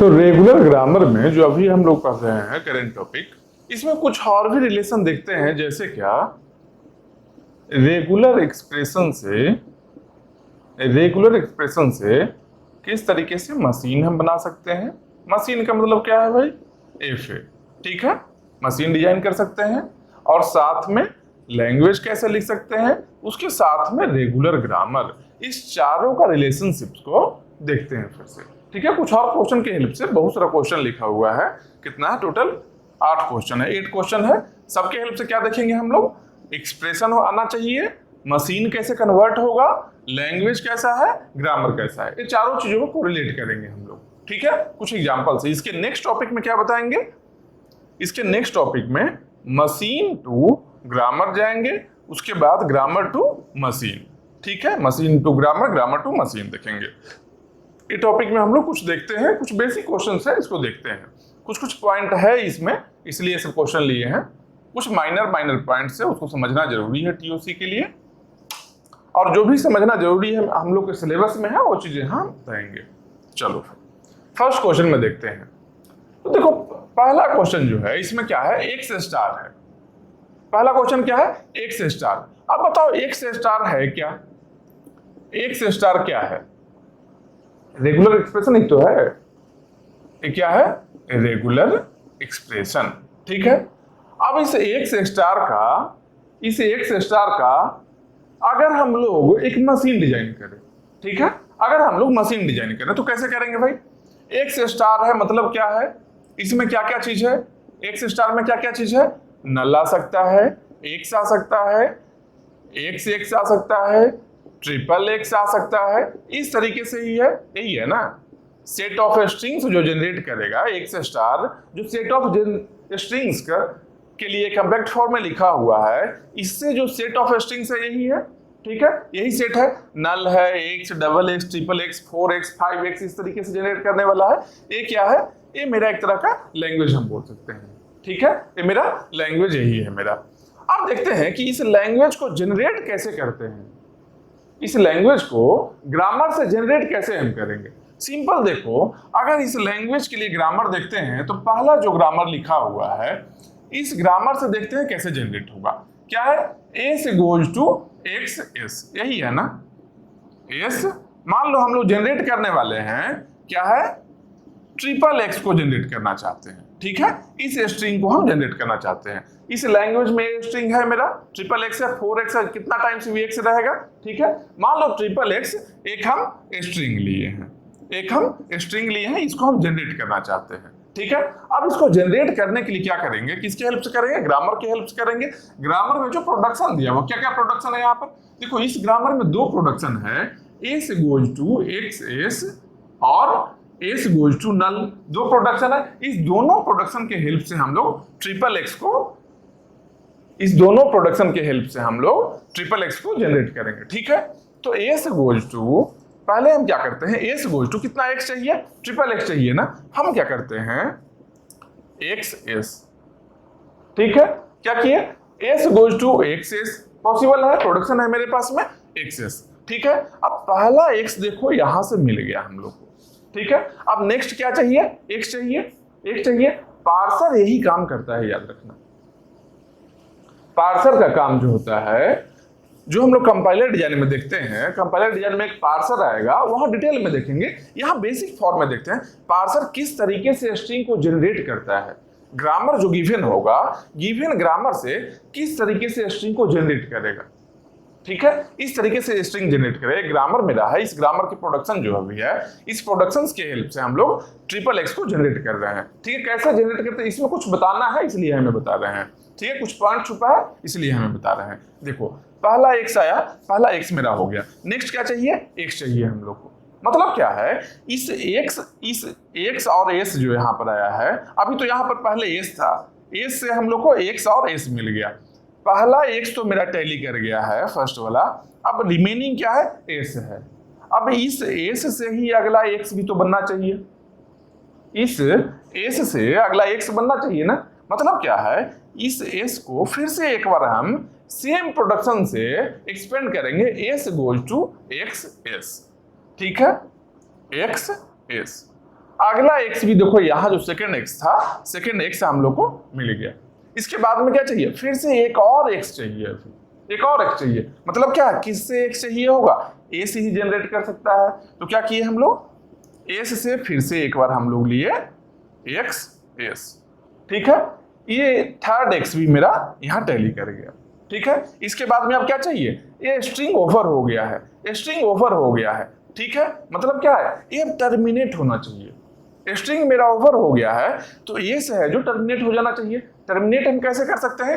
तो regular grammar में जो अभी हम लोग पढ़ रहे हैं करेंट टॉपिक, इसमें कुछ और भी रिलेशन देखते हैं। जैसे क्या, रेगुलर एक्सप्रेशन से किस तरीके से मशीन हम बना सकते हैं। मशीन का मतलब क्या है भाई, एफ ए, ठीक है। मशीन डिजाइन कर सकते हैं और साथ में लैंग्वेज कैसे लिख सकते हैं, उसके साथ में रेगुलर ग्रामर, इस चारों का रिलेशनशिप्स को देखते हैं फिर से, ठीक है। कुछ और क्वेश्चन के हेल्प से, बहुत सारा क्वेश्चन लिखा हुआ है, कितना है टोटल 8 क्वेश्चन है, 8 क्वेश्चन है। सबके हेल्प से क्या देखेंगे हम लोग, एक्सप्रेशन आना चाहिए, मशीन कैसे कन्वर्ट होगा, लैंग्वेज कैसा है, ग्रामर कैसा है, ये चारों चीजों को कोरिलेट करेंगे हम लोग, ठीक है। कुछ एग्जांपल से इसके नेक्स्ट टॉपिक में क्या बताएंगे, इसके नेक्स्ट टॉपिक में मशीन टू ग्रामर जाएंगे, उसके बाद ग्रामर टू मशीन, ठीक है। Machine to grammar, grammar to machine देखेंगे। ये टॉपिक में हम लोग कुछ देखते हैं, कुछ बेसिक क्वेश्चंस है, इसको देखते हैं। कुछ पॉइंट है इसमें, इसलिए सब क्वेश्चन लिए हैं। कुछ माइनर पॉइंट्स है, उसको समझना जरूरी है टीओसी के लिए, और जो भी समझना जरूरी है हम लोग के सिलेबस में है वो चीजें हम बताएंगे। चलो फर्स्ट क्वेश्चन में देखते हैं। तो देखो पहला क्वेश्चन जो है इसमें क्या है, एक्स स्टार है। पहला क्वेश्चन क्या है, एक्स स्टार। अब बताओ एक्स स्टार है क्या, एक्स स्टार क्या है, रेगुलर एक्सप्रेशन ही तो है। ये क्या है, रेगुलर एक्सप्रेशन, ठीक है। अब इस एक्स स्टार का अगर हम लोग एक मशीन डिजाइन करें, ठीक है, अगर हम लोग मशीन डिजाइन करें तो कैसे करेंगे भाई। एक्स स्टार है मतलब क्या है, इसमें क्या क्या चीज है, एक्स स्टार में क्या क्या चीज है, नल आ सकता है, एक्स आ सकता है, एक्स आ सकता है, ट्रिपल एक्स आ सकता है, इस तरीके से ही है, यही है ना। सेट ऑफ स्ट्रिंग्स जो जनरेट करेगा एक्स स्टार, जो सेट ऑफ स्ट्रिंग्स के लिए कॉम्पैक्ट फॉर्म में लिखा हुआ है, इससे जो सेट ऑफ स्ट्रिंग्स है यही है, ठीक है, यही सेट है। नल है, x, double x, triple x, 4x, 5x, इस तरीके से जनरेट करने वाला है। ये क्या है, ये मेरा एक तरह का लैंग्वेज हम बोल सकते हैं, ठीक है, ये मेरा लैंग्वेज यही है मेरा। अब देखते हैं कि इस लैंग्वेज को जनरेट कैसे करते हैं, इस लैंग्वेज को ग्रामर से जनरेट कैसे हम करेंगे। सिंपल देखो, अगर इस लैंग्वेज के लिए ग्रामर देखते हैं तो पहला जो ग्रामर लिखा हुआ है, इस ग्रामर से देखते हैं कैसे जनरेट होगा। क्या है, S goes to X S, यही है ना। एस मान लो हम लोग जनरेट करने वाले हैं, क्या है, ट्रिपल एक्स को जनरेट करना चाहते हैं, ठीक है, इस स्ट्रिंग को हम जनरेट करना चाहते हैं। इस लैंग्वेज में स्ट्रिंग है मेरा ट्रिपल एक्स है, 4x है, कितना टाइम्स भी एक्स रहेगा, ठीक है। मान लो ट्रिपल एक्स एक हम स्ट्रिंग लिए हैं, इसको हम जनरेट करना चाहते हैं, ठीक है। अब इसको जनरेट करने के लिए क्या करेंगे, किसके हेल्प से करेंगे, ग्रामर के हेल्प से करेंगे। ग्रामर में जो प्रोडक्शन दिया हुआ, क्या क्या प्रोडक्शन है यहाँ पर देखो, इस ग्रामर में 2 प्रोडक्शन है, S goes to X S और S goes to null, 2 production है। इस दोनों प्रोडक्शन के हेल्प से हम लोग ट्रिपल एक्स को जनरेट करेंगे, ठीक है। तो एस गोज टू, पहले हम क्या करते हैं, एस गोज टू कितना एक्स चाहिए, ट्रिपल एक्स चाहिए ना, हम क्या करते हैं एक्स एस, ठीक है। क्या किए, S goes to X S, possible है, प्रोडक्शन है मेरे पास में एक्स एस, ठीक है। अब पहला एक्स देखो यहां से मिल गया हम लोग को, ठीक है। अब नेक्स्ट क्या चाहिए, एक्स चाहिए। पार्सर यही काम करता है, याद रखना। पार्सर का काम जो होता है, जो हम लोग कंपाइलर डिजाइन में देखते हैं, कंपाइलर डिजाइन में एक पार्सर आएगा, वहां डिटेल में देखेंगे। यहां बेसिक फॉर्म में देखते हैं पार्सर किस तरीके से स्ट्रिंग को जनरेट करता है। ग्रामर जो गिवन होगा, गिवन ग्रामर से किस तरीके से स्ट्रिंग को जनरेट करेगा, ठीक है, इस तरीके से स्ट्रिंग जनरेट करेगा। ग्रामर मेरा है, इस ग्रामर की प्रोडक्शन जो अभी है, इस प्रोडक्शन के हेल्प से हम लोग ट्रिपल एक्स को जनरेट कर रहे हैं, ठीक है। कैसे जनरेट करते हैं, इसमें कुछ बताना है इसलिए हमें बता रहे हैं, ठीक है, कुछ पॉइंट छुपा है इसलिए हमें बता रहे हैं। देखो पहला एक्स आया, पहला एक्स मेरा हो गया, नेक्स्ट क्या चाहिए, एक्स चाहिए हम लोग को। मतलब क्या है, इस एक्स और एस जो यहाँ पर आया है, अभी तो यहाँ पर पहले एस था, एस से हम लोग को एक्स और एस मिल गया। पहला एक्स तो मेरा टैली कर गया है फर्स्ट वाला, अब रिमेनिंग क्या है, एस है। अब इस एस से ही अगला एक्स भी तो बनना चाहिए, इस एस से अगला एक्स बनना चाहिए ना। मतलब क्या है, इस एस को फिर से एक बार हम सेम प्रोडक्शन से एक्सपेंड करेंगे, S goes to X S, ठीक है, एक्स एस। अगला x भी देखो, यहाँ जो सेकंड x था, सेकंड x हम लोग को मिल गया। इसके बाद में क्या चाहिए, फिर से एक और x चाहिए, एक और x चाहिए। मतलब क्या, किससे x चाहिए होगा, a से ही जनरेट कर सकता है। तो क्या किए हम लोग, s से फिर से एक बार हम लोग लिए x s, ठीक है। ये थर्ड x भी मेरा यहाँ टैली कर गया, ठीक है। इसके बाद में अब क्या चाहिए, ये स्ट्रिंग ओवर हो गया है, स्ट्रिंग ओवर हो गया है, ठीक है। मतलब क्या है, ये टर्मिनेट होना चाहिए। स्ट्रिंग मेरा ओवर हो गया है तो ये से है जो टर्मिनेट हो जाना चाहिए। टर्मिनेट हम कैसे कर सकते हैं,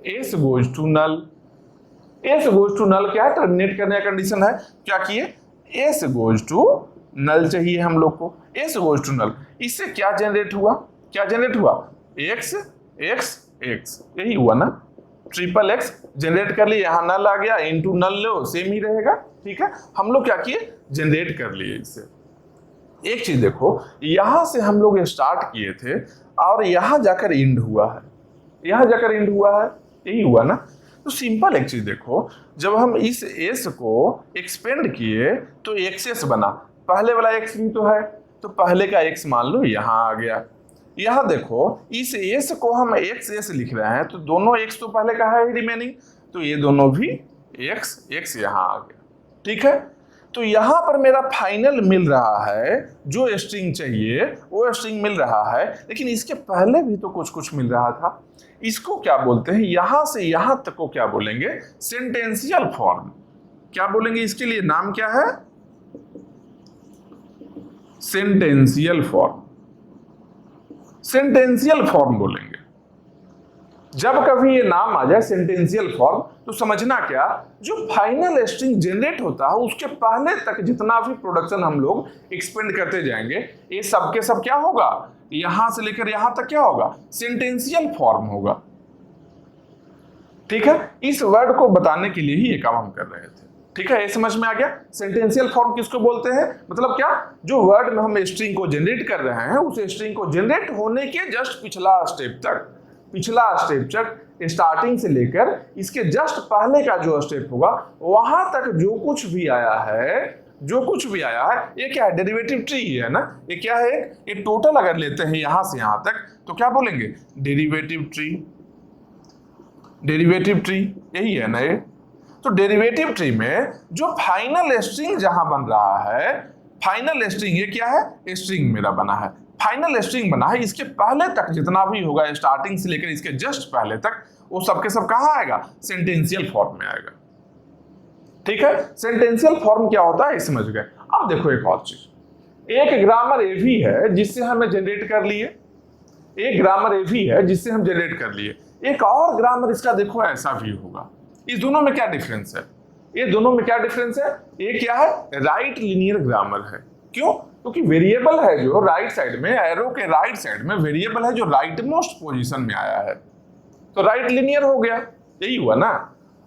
S goes to null. S goes to null क्या है, टर्मिनेट करने का कंडीशन है। क्या किए, एस गोज टू नल चाहिए हम लोग को, एस गोज टू नल। इससे क्या जनरेट हुआ, क्या जनरेट हुआ, एक्स एक्स एक्स, यही हुआ ना, ट्रिपल एक्स जनरेट कर लिए। यहाँ नल आ गया, इनटू नल लो सेम ही रहेगा, ठीक है। हम लोग क्या किए, जनरेट कर लिए इससे। एक चीज देखो, यहां से हम लोग स्टार्ट किए थे और यहां जाकर एंड हुआ है, यहां जाकर एंड हुआ है, यही हुआ ना। तो सिंपल एक चीज देखो, जब हम इस एस को एक्सपेंड किए तो एक्सेस बना, पहले वाला एक्स भी तो है, तो पहले का एक्स मान लो यहां आ गया। यहां देखो, इस एस को हम एक्स एस लिख रहे हैं तो दोनों एक्स तो पहले का है रिमेनिंग, तो ये दोनों भी एक्स एक्स यहां आ गया, ठीक है। तो यहां पर मेरा फाइनल मिल रहा है, जो स्ट्रिंग चाहिए वो स्ट्रिंग मिल रहा है, लेकिन इसके पहले भी तो कुछ कुछ मिल रहा था। इसको क्या बोलते हैं, यहां से यहां तक को क्या बोलेंगे, सेंटेंशियल फॉर्म। क्या बोलेंगे, इसके लिए नाम क्या है, सेंटेंशियल फॉर्म, सेंटेंशियल फॉर्म बोलेंगे। जब कभी ये नाम आ जाए सेंटेंशियल फॉर्म, तो समझना क्या, जो फाइनल स्ट्रिंग जनरेट होता है उसके पहले तक जितना भी प्रोडक्शन हम लोग एक्सपेंड करते जाएंगे, ये सब के सब क्या होगा, यहां से लेकर यहां तक क्या होगा, सेंटेंशियल फॉर्म होगा, ठीक है। इस वर्ड को बताने के लिए ही ये काम हम कर रहे थे, ठीक है। ये समझ में आ गया, सेंटेंशियल फॉर्म किसको बोलते हैं, मतलब क्या, जो वर्ड में हम स्ट्रिंग को जनरेट कर रहे हैं उस स्ट्रिंग को जनरेट होने के जस्ट पिछला स्टेप तक, पिछला स्टेप तक, स्टार्टिंग से लेकर इसके जस्ट पहले का जो स्टेप होगा वहां तक जो कुछ भी आया है, जो कुछ भी आया है, ये क्या है, डेरिवेटिव ट्री है ना। ये क्या है, ये टोटल अगर लेते हैं यहां से यहां तक तो क्या बोलेंगे, डेरिवेटिव ट्री, डेरिवेटिव ट्री यही है ना ये। तो डेरिवेटिव ट्री में जो फाइनल स्ट्रिंग जहां बन रहा है, फाइनल स्ट्रिंग ये क्या है, स्ट्रिंग मेरा बना है, फाइनल स्ट्रिंग बना है, इसके पहले तक जितना भी होगा स्टार्टिंग से लेकर इसके जस्ट पहले तक, वो सब के सब कहां आएगा, सेंटेंशियल फॉर्म में आएगा, ठीक है। सेंटेंशियल फॉर्म क्या होता है समझ गए। अब देखो एक और चीज, एक ग्रामर ए भी है जिससे हमें जनरेट कर लिए, एक ग्रामर ए भी है जिससे हम जनरेट कर लिए, एक और ग्रामर इसका देखो ऐसा भी होगा। इस दोनों में क्या डिफरेंस है, ये दोनों में क्या डिफरेंस है, ये क्या है, राइट लीनियर ग्रामर है। क्यों, क्योंकि वेरिएबल है जो राइट साइड में, एरो के राइट साइड में वेरिएबल है जो राइट मोस्ट पोजीशन में आया है, तो राइट लीनियर हो गया, यही हुआ ना।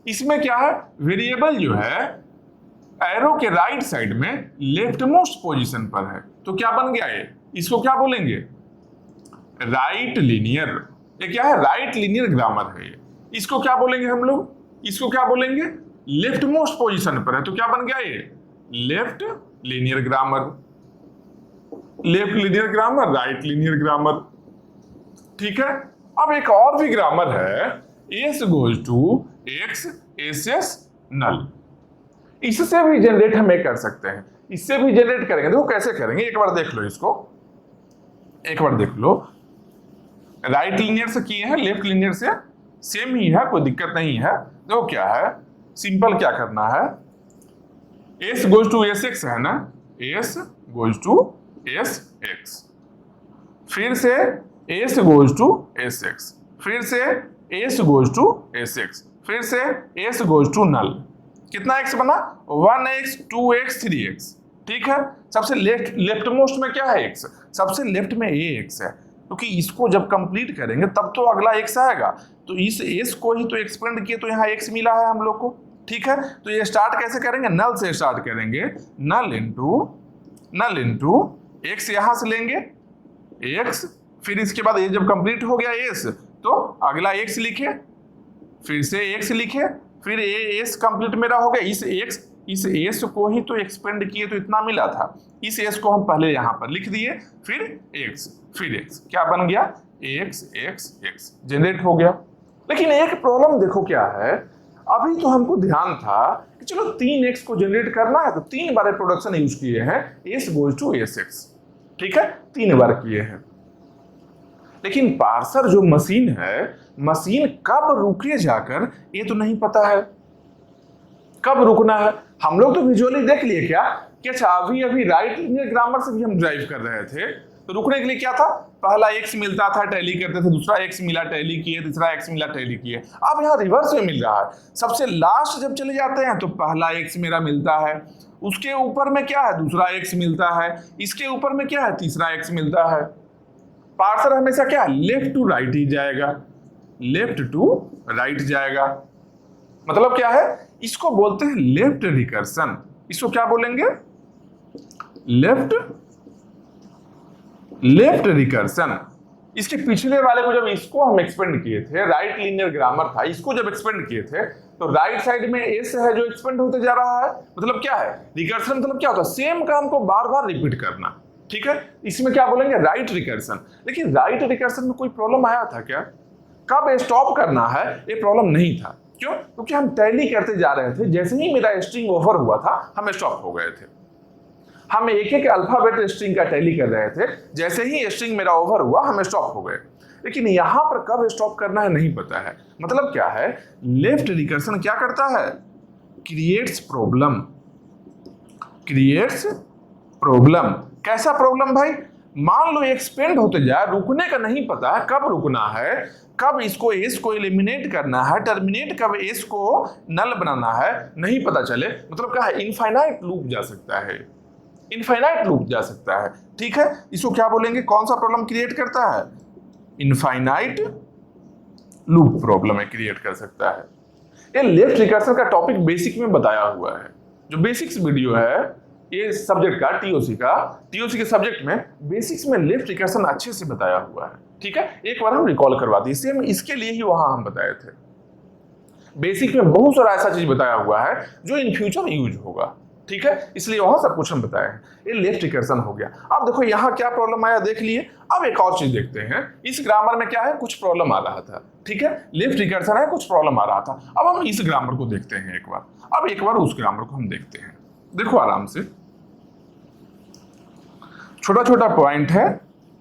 इसमें क्या है, वेरिएबल जो है एरो के राइट साइड में लेफ्ट मोस्ट पोजीशन पर है, तो क्या बन गया ये, इसको क्या बोलेंगे, राइट लीनियर। ये क्या है, राइट लीनियर ग्रामर है ये। इसको क्या बोलेंगे हम लोग, इसको क्या बोलेंगे, लेफ्ट मोस्ट पोजीशन पर है, तो क्या बन गया ये, left linear grammar, left linear grammar, right linear grammar, ठीक है। अब एक और भी ग्रामर है, S goes to X S S null. इससे भी जनरेट हम कर सकते हैं, इससे भी जनरेट करेंगे। देखो कैसे करेंगे, एक बार देख लो इसको, एक बार देख लो। राइट लीनियर से किए हैं, लेफ्ट लीनियर से सेम ही है, कोई दिक्कत नहीं है। देखो क्या है, सिंपल क्या करना है, S goes to S X है ना, S goes to S X, फिर से S goes to S X, फिर से S goes to S X, फिर से एस गोज टू नल। कितना एक्स बना, 1x 2x 3x, ठीक है। सबसे लेफ्ट मोस्ट में क्या है, एक्स, सबसे लेफ्ट में ये एक्स है, क्योंकि इसको जब कंप्लीट करेंगे तब तो अगला एक्स आएगा, तो इस एस को ही तो एक्सपेंड किए तो यहाँ एक्स मिला है हम लोग को, ठीक है। तो ये स्टार्ट कैसे करेंगे, नल से स्टार्ट करेंगे, नल इंटू एक्स यहां से लेंगे एक्स, फिर इसके बाद ये जब कंप्लीट हो गया एस तो अगला एक्स लिखे, फिर से एक्स लिखे, फिर एस कंप्लीट मेरा हो गया, इस एक्स इस एस को ही तो एक्सपेंड किए तो इतना मिला था, इस एस को हम पहले यहां पर लिख दिए, फिर एक्स, फिर एक्स, क्या बन गया, एक्स एक्स एक्स जनरेट हो गया। लेकिन एक प्रॉब्लम देखो क्या है, अभी तो हमको ध्यान था कि चलो 3x को जनरेट करना है तो 3 बार प्रोडक्शन यूज किए हैं, s गोज टू sx, ठीक है, 3 बार किए हैं। लेकिन पार्सर जो मशीन है, मशीन कब रुके जाकर ये तो नहीं पता है, कब रुकना है। हम लोग तो विजुअली देख लिए क्या कि अच्छा अभी राइट लीनियर ग्रामर से भी हम ड्राइव कर रहे थे, तो रुकने के लिए क्या था, पहला x मिलता था टैली करते थे, दूसरा x मिला टैली किए, तीसरा x मिला टैली किए। अब यहाँ रिवर्स में मिल रहा है, सबसे लास्ट जब चले जाते हैं तो पहला x मेरा मिलता है, उसके ऊपर में क्या है, दूसरा x मिलता है, इसके ऊपर में क्या है, तीसरा x मिलता है। पार्सर हमेशा क्या है, लेफ्ट टू राइट ही जाएगा, लेफ्ट टू राइट जाएगा। मतलब क्या है, इसको बोलते हैं लेफ्ट रिकर्सन। इसको क्या बोलेंगे, लेफ्ट रिकर्सन। इसके पिछले वाले को जब इसको हम एक्सपेंड किए थे, राइट लीनियर ग्रामर था, इसको जब एक्सपेंड किए थे तो राइट साइड में एस है जो एक्सपेंड होते जा रहा है। मतलब क्या है, रिकर्सन मतलब क्या होता है, सेम काम को बार बार रिपीट करना, ठीक है। इसमें क्या बोलेंगे, राइट रिकर्सन। लेकिन राइट रिकर्सन में कोई प्रॉब्लम आया था क्या, कब स्टॉप करना है, ये प्रॉब्लम नहीं था। क्यों, क्योंकि हम टैली करते जा रहे थे, जैसे ही मेरा स्ट्रिंग ओवर हुआ था हम स्टॉप हो गए थे। हम एक एक अल्फाबेट स्ट्रिंग का टैली कर रहे थे, जैसे ही स्ट्रिंग मेरा ओवर हुआ हम स्टॉप हो गए। लेकिन यहां पर कब स्टॉप करना है नहीं पता है। मतलब क्या है, लेफ्ट रिकर्सन क्या करता है, क्रिएट्स प्रॉब्लम, क्रिएट्स प्रॉब्लम। कैसा प्रॉब्लम भाई, मान लो एक्सपेंड होते जाए, रुकने का नहीं पता है कब रुकना है, कब इसको एस को एलिमिनेट करना है, टर्मिनेट कब एस को नल बनाना है, नहीं पता चले। मतलब क्या है, इनफाइनाइट लूप जा सकता है, इनफाइनाइट लूप जा सकता है, ठीक है। इसको क्या बोलेंगे, कौन सा प्रॉब्लम क्रिएट करता है, इनफाइनाइट लूप प्रॉब्लम है, क्रिएट कर सकता है। ये लेफ्ट रिकर्सन का टॉपिक बेसिक में बताया हुआ है, जो बेसिक्स वीडियो है ये सब्जेक्ट का, टीओसी के सब्जेक्ट में बेसिक्स में लेफ्ट रिकर्सन अच्छे से बताया हुआ है, ठीक है। एक बार हम रिकॉल करवा दी, सेम इसके लिए ही वहां हम बताए थे। बेसिक में बहुत सारा ऐसा चीज बताया हुआ है जो इन फ्यूचर यूज होगा, ठीक है, इसलिए वहां सब कुछ हम बताए हैं। ये लेफ्ट रिकर्सन हो गया। अब देखो यहाँ क्या प्रॉब्लम आया देख लिए। अब एक और चीज देखते हैं, इस ग्रामर में क्या है, कुछ प्रॉब्लम आ रहा था, ठीक है, लेफ्ट रिकर्सन है, कुछ प्रॉब्लम आ रहा था। अब हम इस ग्रामर को देखते हैं एक बार, अब एक बार उस ग्रामर को हम देखते हैं। देखो आराम से, छोटा छोटा पॉइंट है,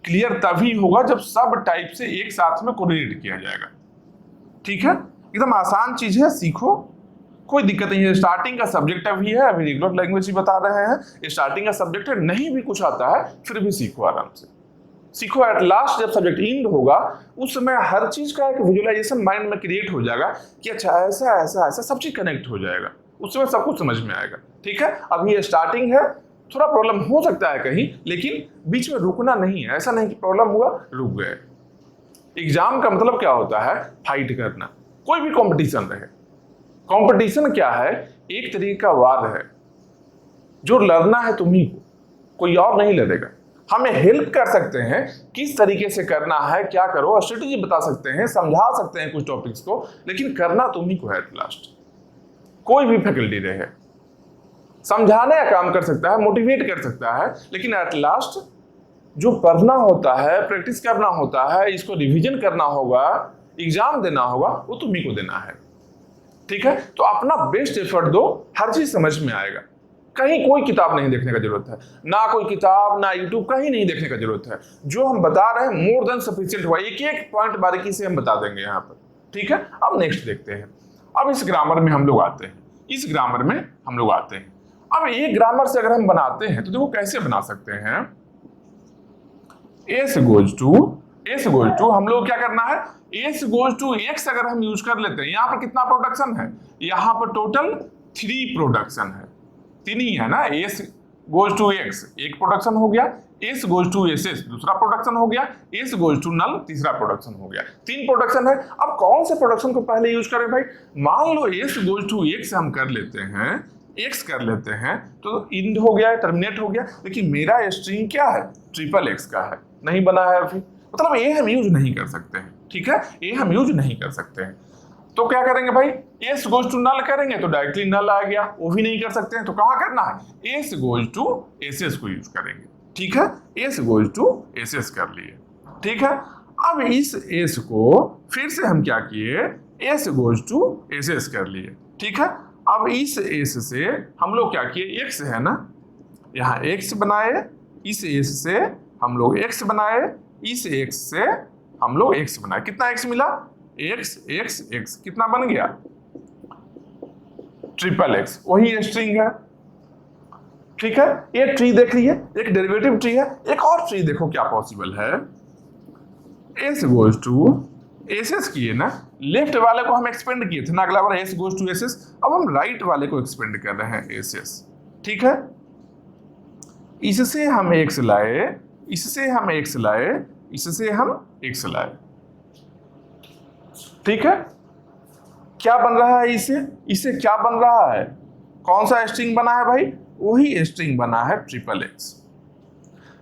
क्लियर तभी होगा जब सब टाइप से एक साथ में कोरिलेट किया जाएगा, ठीक है। एकदम आसान चीज है, सीखो, कोई दिक्कत नहीं है। स्टार्टिंग का सब्जेक्ट अभी है, अभी रेगुलर लैंग्वेज ही बता रहे हैं, स्टार्टिंग का सब्जेक्ट है, नहीं भी कुछ आता है फिर भी सीखो, आराम से सीखो। एट लास्ट जब सब्जेक्ट एंड होगा उस समय हर चीज का एक विजुअलाइजेशन माइंड में क्रिएट हो जाएगा कि अच्छा ऐसा ऐसा ऐसा सब चीज कनेक्ट हो जाएगा, उस समय सब कुछ समझ में आएगा, ठीक है। अभी ये स्टार्टिंग है, थोड़ा प्रॉब्लम हो सकता है कहीं, लेकिन बीच में रुकना नहीं है। ऐसा नहीं कि प्रॉब्लम हुआ रुक गए। एग्जाम का मतलब क्या होता है, फाइट करना, कोई भी कंपटीशन रहे। कंपटीशन क्या है, एक तरीके का वार है, जो लड़ना है तुम्ही को, कोई और नहीं लड़ेगा। हमें हेल्प कर सकते हैं किस तरीके से करना है, क्या करो, स्ट्रेटेजी बता सकते हैं, समझा सकते हैं कुछ टॉपिक्स को, लेकिन करना तुम्ही को है। एट लास्ट कोई भी फैकल्टी रहे, समझाने का काम कर सकता है, मोटिवेट कर सकता है, लेकिन एट लास्ट जो पढ़ना होता है, प्रैक्टिस करना होता है, इसको रिवीजन करना होगा, एग्जाम देना होगा, वो तुम्ही को देना है, ठीक है। तो अपना बेस्ट एफर्ट दो, हर चीज समझ में आएगा। कहीं कोई किताब नहीं देखने का जरूरत है, ना कोई किताब ना यूट्यूब, कहीं नहीं देखने का जरूरत है। जो हम बता रहे हैं मोर देन सफिशिएंट हुआ, एक एक पॉइंट बारीकी से हम बता देंगे यहाँ पर, ठीक है। अब नेक्स्ट देखते हैं। अब इस ग्रामर में हम लोग आते हैं, इस ग्रामर में हम लोग आते हैं। अब ये ग्रामर से अगर हम बनाते हैं तो देखो कैसे बना सकते हैं। एस गोज टू हम लोग क्या करना है, एस गोज टू एक्स अगर हम यूज कर लेते हैं, यहाँ पर कितना प्रोडक्शन है, यहाँ पर टोटल 3 प्रोडक्शन है, 3 ही है ना। एस गोज टू एक्स एक प्रोडक्शन हो गया, S goes to S S दूसरा प्रोडक्शन हो गया, एस गोज टू नल तीसरा प्रोडक्शन हो गया, 3 प्रोडक्शन है। अब कौन से प्रोडक्शन को पहले यूज करें भाई, मान लो एस गोज टू एक्स हम कर लेते हैं, एक्स कर लेते हैं तो इंड हो गया, टर्मिनेट हो गया, लेकिन मेरा स्ट्रिंग क्या है, ट्रिपल एक्स का है, नहीं बना है अभी, मतलब ये हम यूज नहीं कर सकते हैं, ठीक है, ये हम यूज नहीं कर सकते हैं। तो क्या करेंगे भाई, एस गोज टू नल करेंगे तो डायरेक्टली नल आ गया, वो भी नहीं कर सकते हैं तो कहाँ करना है, S goes to S S को यूज करेंगे। ठीक है, S goes to S S कर लिए। ठीक है, अब इस एस को फिर से हम क्या किए, S goes to S S कर लिए। ठीक है, अब इस एस से हम लोग क्या किए, एक्स है ना, यहाँ एक्स बनाए, इस एस से हम लोग एक्स बनाए, इस एक्स से हम लोग एक्स बनाए। कितना एक्स मिला, एक्स एक्स एक्स, कितना बन गया, ट्रिपल एक्स, वही स्ट्रिंग है। ठीक है, एक ट्री देख लीजिए, एक डेरिवेटिव ट्री है। एक और ट्री देखो क्या पॉसिबल है, S goes to S S किए ना, लेफ्ट वाले को हम एक्सपेंड किए थे ना अगला बार, S goes to S S, अब हम राइट वाले को एक्सपेंड कर रहे हैं एस एस। ठीक है, इससे हम एक्स लाए, इससे हम एक्स लाए, इससे हम एक्स लाए। ठीक है, क्या बन रहा है इससे क्या बन रहा है, कौन सा स्ट्रिंग बना है भाई, वही स्ट्रिंग बना है ट्रिपल एक्स।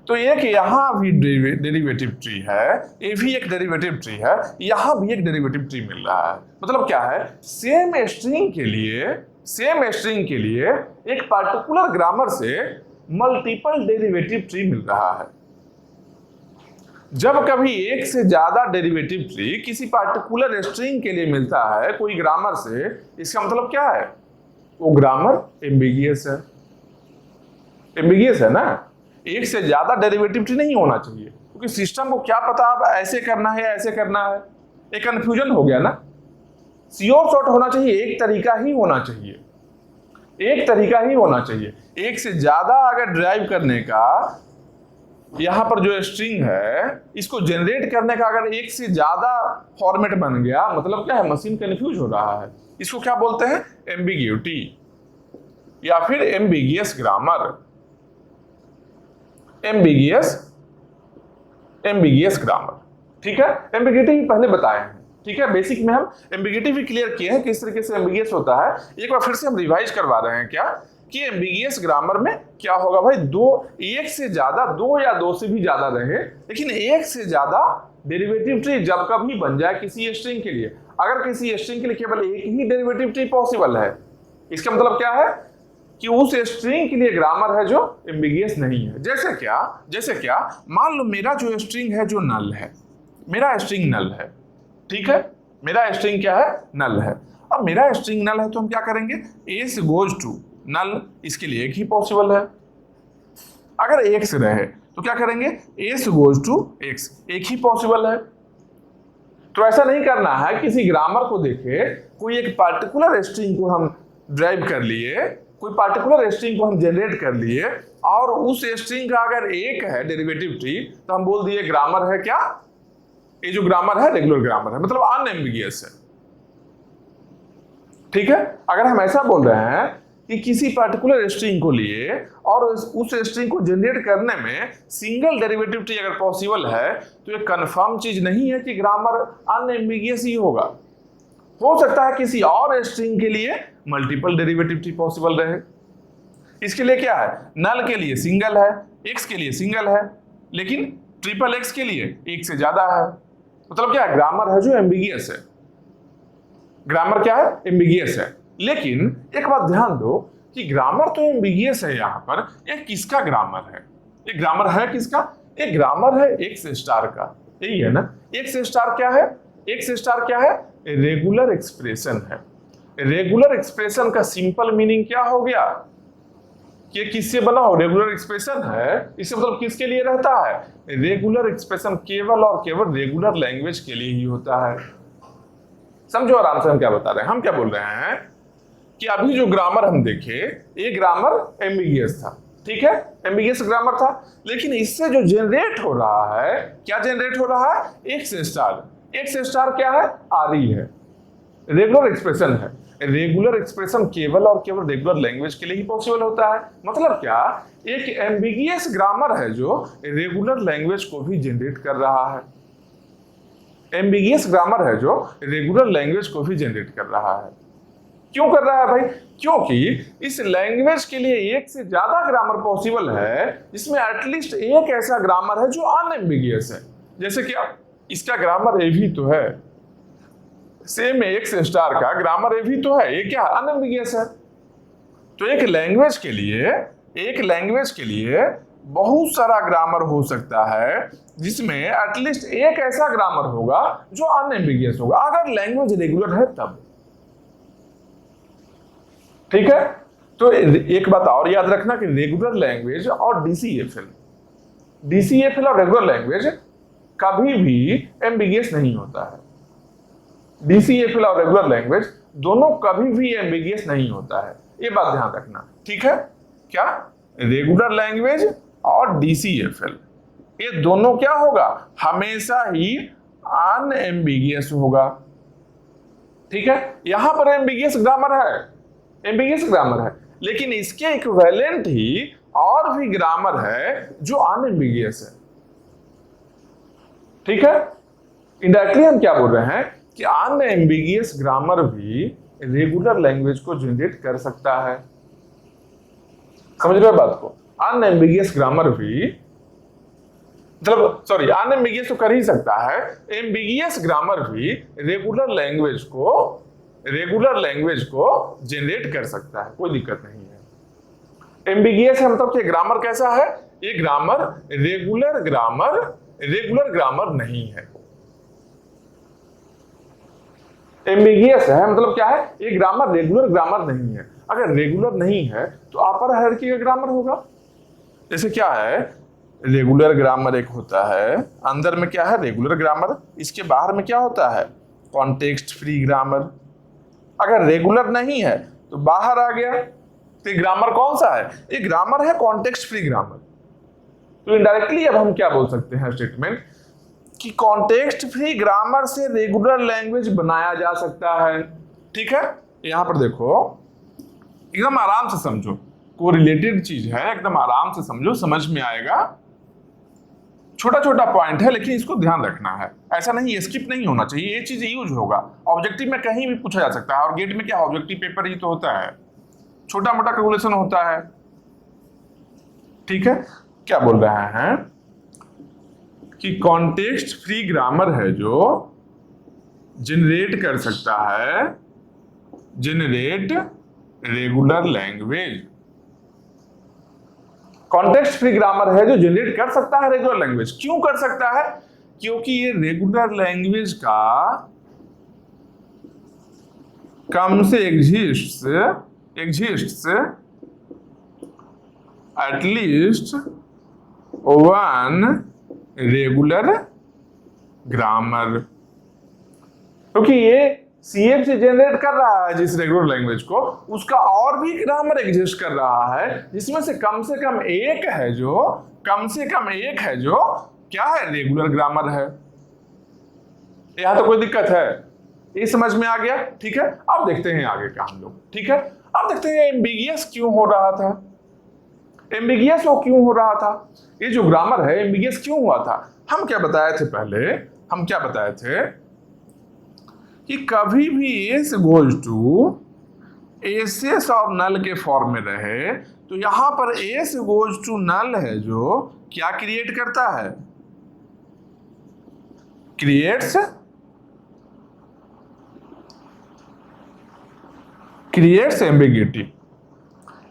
तो एक यहां भी डेरिवेटिव ट्री है, ये भी एक डेरिवेटिव ट्री है, यहां भी एक डेरिवेटिव ट्री मिल रहा है। मतलब क्या है, सेम स्ट्रिंग के लिए एक पार्टिकुलर ग्रामर से मल्टीपल डेरिवेटिव ट्री मिल रहा है। जब कभी एक से ज्यादा डेरिवेटिव ट्री किसी पार्टिकुलर स्ट्रिंग के लिए मिलता है कोई ग्रामर से, इसका मतलब क्या है, वो ग्रामर एम्बिगियस है। एम्बिगियस है ना, एक से ज्यादा डेरिवेटिव ट्री नहीं होना चाहिए, क्योंकि सिस्टम को क्या पता अब ऐसे करना है या ऐसे करना है, एक कंफ्यूजन हो गया ना। श्योर शॉर्ट होना चाहिए, एक तरीका ही होना चाहिए, एक तरीका ही होना चाहिए। एक से ज्यादा अगर ड्राइव करने का, यहां पर जो स्ट्रिंग है इसको जनरेट करने का अगर एक से ज्यादा फॉर्मेट बन गया, मतलब क्या है, मशीन कंफ्यूज हो रहा है। इसको क्या बोलते हैं, एम्बिग्यूटी या फिर एम्बिगियस ग्रामर, एम्बिगियस ग्रामर। ठीक है, एम्बिग्यूटी पहले बताए हैं। ठीक है, बेसिक में हम एम्बिग्यूटी भी क्लियर किए हैं किस तरीके से एम्बिगियस होता है। एक बार फिर से हम रिवाइज करवा रहे हैं क्या, कि एम्बिगियस ग्रामर में क्या होगा भाई, एक से ज्यादा, दो या दो से भी ज्यादा रहे, लेकिन एक से ज्यादा डेरिवेटिव ट्री जब कभी बन जाए किसी स्ट्रिंग के लिए, अगर किसी स्ट्रिंग के लिए केवल एक ही डेरिवेटिव ट्री पॉसिबल है, इसका मतलब क्या है कि उस स्ट्रिंग के लिए ग्रामर है जो एम्बिगियस नहीं है। जैसे क्या मान लो मेरा जो स्ट्रिंग है जो नल है, मेरा स्ट्रिंग नल है। ठीक है, मेरा स्ट्रिंग क्या है, नल है। अब मेरा स्ट्रिंग नल है तो हम क्या करेंगे, एस गोज टू नल, इसके लिए एक ही पॉसिबल है। अगर एक्स रहे तो क्या करेंगे, एस गोज टू एक्स, एक ही पॉसिबल है। तो ऐसा नहीं करना है, किसी ग्रामर को देखे, कोई एक पार्टिकुलर स्ट्रिंग को हम ड्राइव कर लिए, कोई पार्टिकुलर स्ट्रिंग को हम जनरेट कर लिए, और उस स्ट्रिंग का अगर एक है डेरिवेटिव ट्री तो हम बोल दिए ग्रामर है क्या, ये जो ग्रामर है रेगुलर ग्रामर है, मतलब अनएम्बिगियस है। ठीक है, अगर हम ऐसा बोल रहे हैं कि किसी पार्टिकुलर स्ट्रिंग को लिए और उस स्ट्रिंग को जनरेट करने में सिंगल डेरिवेटिव ट्री अगर पॉसिबल है, तो ये कंफर्म चीज नहीं है कि ग्रामर अनएम्बिगियस ही होगा। हो सकता है किसी और स्ट्रिंग के लिए मल्टीपल डेरिवेटिव ट्री पॉसिबल रहे। इसके लिए क्या है, नल के लिए सिंगल है, एक्स के लिए सिंगल है, लेकिन ट्रिपल एक्स के लिए एक से ज्यादा है। मतलब क्या है, ग्रामर है जो एम्बिगियस है। ग्रामर क्या है, एम्बिगियस है। लेकिन एक बात ध्यान दो कि ग्रामर तो एम्बिगियस है, यहां पर ये किसका ग्रामर है, ये ग्रामर है किसका, ये ग्रामर है एक्स स्टार का, यही है ना। एक्स स्टार क्या है, एक्स स्टार क्या है, रेगुलर एक्सप्रेशन है। रेगुलर एक्सप्रेशन का सिंपल मीनिंग क्या हो गया, कि किससे बना हो, रेगुलर एक्सप्रेशन है, इससे मतलब किसके लिए रहता है, रेगुलर एक्सप्रेशन केवल और केवल रेगुलर लैंग्वेज के लिए ही होता है। समझो आराम से हम क्या बता रहे हैं, हम क्या बोल रहे हैं कि अभी जो ग्रामर हम देखे, ये ग्रामर एम्बिगियस था। ठीक है, एम्बिगियस ग्रामर था, लेकिन इससे जो जनरेट हो रहा है, क्या जनरेट हो रहा है, एक्स स्टार। एक्स स्टार क्या है, आरई है, रेगुलर एक्सप्रेशन है। रेगुलर एक्सप्रेशन केवल और केवल रेगुलर लैंग्वेज के लिए ही पॉसिबल होता है। मतलब क्या, एक एम्बिगियस ग्रामर है जो रेगुलर लैंग्वेज को भी जनरेट कर रहा है। एम्बिगियस ग्रामर है जो रेगुलर लैंग्वेज को भी जनरेट कर रहा है। क्यों कर रहा है भाई, क्योंकि इस लैंग्वेज के लिए एक से ज्यादा ग्रामर पॉसिबल है, जिसमें एटलीस्ट एक ऐसा ग्रामर है जो अनएम्बिगियस है। जैसे कि इसका ग्रामर ये भी तो है, सेम एक्स स्टार का ग्रामर ए भी तो है, ये क्या अनएम्बिगियस है। तो एक लैंग्वेज के लिए बहुत सारा ग्रामर हो सकता है जिसमें एटलीस्ट एक ऐसा ग्रामर होगा जो अनएम्बिगियस होगा, अगर लैंग्वेज रेगुलर है तब। ठीक है, तो एक बात और याद रखना कि रेगुलर लैंग्वेज और डीसीएफएल और रेगुलर लैंग्वेज कभी भी एम्बिगियस नहीं होता है। डीसीएफएल और रेगुलर लैंग्वेज दोनों कभी भी एम्बिगियस नहीं होता है, ये बात ध्यान रखना। ठीक है, क्या रेगुलर लैंग्वेज और डीसीएफएल ये दोनों क्या होगा, हमेशा ही अनएम्बिगियस होगा। ठीक है, यहां पर एम्बिगियस ग्रामर है, लेकिन इसके इक्विवेलेंट ही और भी ग्रामर है जो अनएम्बिगियस है। ठीक है, इंडायरेक्टली हम क्या बोल रहे हैं कि अनएम्बिगियस ग्रामर भी रेगुलर लैंग्वेज को जनरेट कर सकता है। समझ रहे हो बात को? अनएम्बिगियस ग्रामर भी अनएम्बिगियस तो कर ही सकता है, एम्बिगियस ग्रामर भी रेगुलर लैंग्वेज को जनरेट कर सकता है, कोई दिक्कत नहीं है। एम्बिगियस है मतलब कि ग्रामर कैसा है, ये ग्रामर रेगुलर ग्रामर नहीं है। एम्बिगियस है मतलब क्या है, ये ग्रामर रेगुलर ग्रामर नहीं है। अगर रेगुलर नहीं है तो अपर हायरार्की का ग्रामर होगा। जैसे क्या है, रेगुलर ग्रामर एक होता है, अंदर में क्या है रेगुलर ग्रामर, इसके बाहर में क्या होता है कॉन्टेक्स्ट फ्री ग्रामर। अगर रेगुलर नहीं है तो बाहर आ गया, तो ग्रामर कौन सा है, ये ग्रामर है कॉन्टेक्स्ट फ्री ग्रामर। तो इनडायरेक्टली अब हम क्या बोल सकते हैं स्टेटमेंट कि कॉन्टेक्स्ट फ्री ग्रामर से रेगुलर लैंग्वेज बनाया जा सकता है। ठीक है, यहां पर देखो एकदम आराम से समझो, कोरिलेटेड चीज है, एकदम आराम से समझो, समझ में आएगा। छोटा छोटा पॉइंट है लेकिन इसको ध्यान रखना है, ऐसा नहीं स्किप नहीं होना चाहिए, ये चीज यूज होगा। ऑब्जेक्टिव में कहीं भी पूछा जा सकता है, और गेट में क्या ऑब्जेक्टिव पेपर ही तो होता है, छोटा मोटा कैलकुलेशन होता है। ठीक है, क्या बोल रहे हैं कि कॉन्टेक्स्ट फ्री ग्रामर है जो जनरेट कर सकता है regular language. Context free grammar है जो जनरेट कर सकता है रेगुलर लैंग्वेज। क्यों कर सकता है, क्योंकि ये रेगुलर लैंग्वेज का कम से exists at least one regular grammar. क्योंकि ये सीएफ से जनरेट कर रहा है जिस रेगुलर लैंग्वेज को, उसका और भी ग्रामर एग्जिस्ट कर रहा है जिसमें से कम एक है जो क्या है रेगुलर ग्रामर है। यहां तो कोई दिक्कत है, ये समझ में आ गया। ठीक है, अब देखते हैं आगे का हम लोग। ठीक है, अब देखते हैं एम्बिगियस क्यों हो रहा था। एम्बिगियस वो क्यों हो रहा था, ये जो ग्रामर है एम्बिगियस क्यों हुआ था। हम क्या बताए थे पहले, हम क्या बताए थे कि कभी भी एस गोज टू एसेस और नल के फॉर्म में रहे तो यहां पर एस गोज टू नल है जो क्या क्रिएट करता है, creates ambiguity.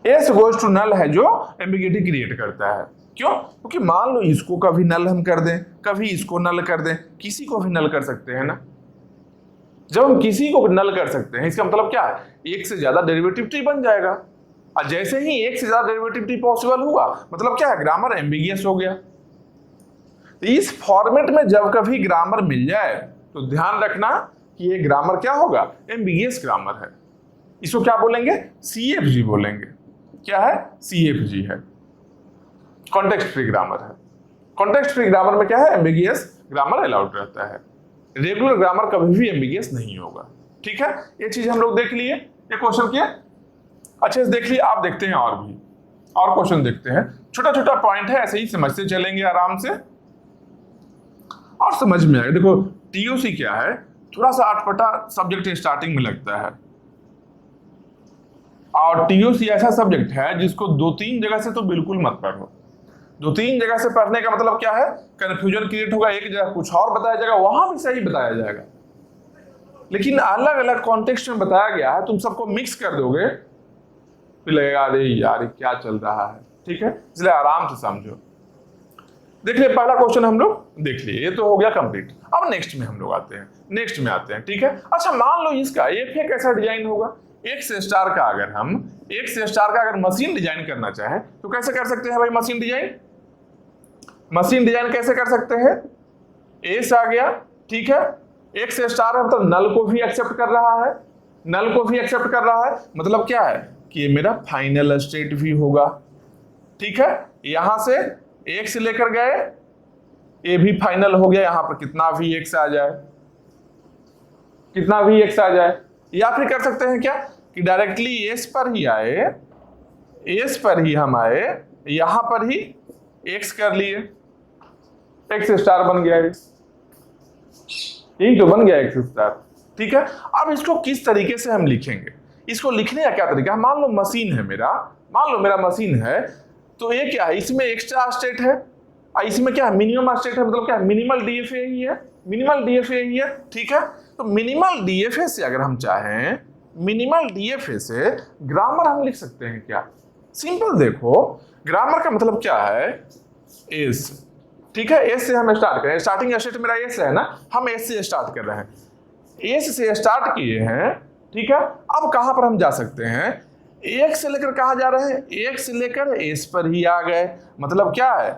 S goes to null है जो एम्बिगिटी क्रिएट करता है। क्यों, क्योंकि मान लो इसको कभी नल हम कर दें, कभी इसको नल कर दें, किसी को भी नल कर सकते हैं ना। जब हम किसी को नल कर सकते हैं इसका मतलब क्या है, एक से ज्यादा डेरिवेटिव ट्री बन जाएगा। और जैसे ही एक से ज्यादा डेरिवेटिव ट्री पॉसिबल हुआ मतलब क्या है, ग्रामर एम्बिगियस हो गया। तो इस फॉर्मेट में जब कभी ग्रामर मिल जाए तो ध्यान रखना कि ये ग्रामर क्या होगा, एम्बिगियस ग्रामर है। इसको क्या बोलेंगे, सीएफजी बोलेंगे। क्या है, सीएफजी है, कॉन्टेक्स्ट फ्री ग्रामर है। कॉन्टेक्स्ट फ्री ग्रामर में क्या है, एम्बिगियस ग्रामर अलाउड रहता है, रेगुलर ग्रामर कभी भी एम्बिगियस नहीं होगा। ठीक है, ये चीज हम लोग देख लिए, ये क्वेश्चन किया अच्छे से देख लिए। आप देखते हैं और भी और क्वेश्चन देखते हैं, छोटा छोटा पॉइंट है, ऐसे ही समझते चलेंगे आराम से और समझ में आएगा। देखो टीओसी क्या है, थोड़ा सा अटपटा सब्जेक्ट स्टार्टिंग में लगता है, और टीओसी ऐसा सब्जेक्ट है जिसको 2-3 जगह से तो बिल्कुल मत पढ़ो। 2-3 जगह से पढ़ने का मतलब क्या है, कंफ्यूजन क्रिएट होगा, एक जगह कुछ और बताया जाएगा, वहां भी सही बताया जाएगा। लेकिन अलग अलग कॉन्टेक्स्ट में बताया गया है, तुम सबको मिक्स कर दोगे फिर लगेगा अरे यार क्या चल रहा है। ठीक है, इसलिए आराम से समझो। देख लिए पहला क्वेश्चन हम लोग देख लिए, ये तो हो गया कंप्लीट। अब नेक्स्ट में हम लोग आते हैं, नेक्स्ट में आते हैं। ठीक है, अच्छा मान लो इसका एक है कैसा डिजाइन होगा, एक्स स्टार का अगर हम एक्स स्टार का अगर मशीन डिजाइन करना चाहे तो कैसे कर सकते हैं भाई मशीन डिजाइन? मशीन डिजाइन कैसे कर सकते हैं? एस आ गया, ठीक है, एक्स स्टार है मतलब नल को भी एक्सेप्ट कर रहा है, नल को भी एक्सेप्ट कर रहा है, मतलब क्या है कि ये मेरा फाइनल स्टेट भी होगा। ठीक है, यहां से एक्स लेकर गए, ये भी फाइनल हो गया, यहां पर कितना भी एक्स आ जाए, कितना भी एक्स आ जाए। या फिर कर सकते हैं क्या कि डायरेक्टली एस पर ही आए, एस पर ही हम आए, यहां पर ही एक्स कर लिए, एक्स स्टार बन गया, यही तो बन गया एक्स स्टार। ठीक है, अब इसको किस तरीके से हम लिखेंगे, इसको लिखने का क्या तरीका है? मान लो मशीन है मेरा, मान लो मेरा मशीन है, तो ये क्या है, इसमें एक्स्ट्रा स्टेट है, इसमें क्या है मिनिमम स्टेट है, मतलब क्या है मिनिमल डीएफए ही है, मिनिमल डीएफए ही है। ठीक है, तो मिनिमल डीएफए से अगर हम चाहें, मिनिमल डीएफए से ग्रामर हम लिख सकते हैं क्या? सिंपल देखो, ग्रामर का मतलब क्या है, एस। ठीक है, एस से हम स्टार्ट करें, स्टार्टिंग स्टेट मेरा एस है ना, हम एस से स्टार्ट कर रहे हैं, एस से स्टार्ट किए हैं। ठीक है, अब कहां पर हम जा सकते हैं, एक से लेकर कहां जा रहे हैं, एक से लेकर एस पर ही आ गए, मतलब क्या है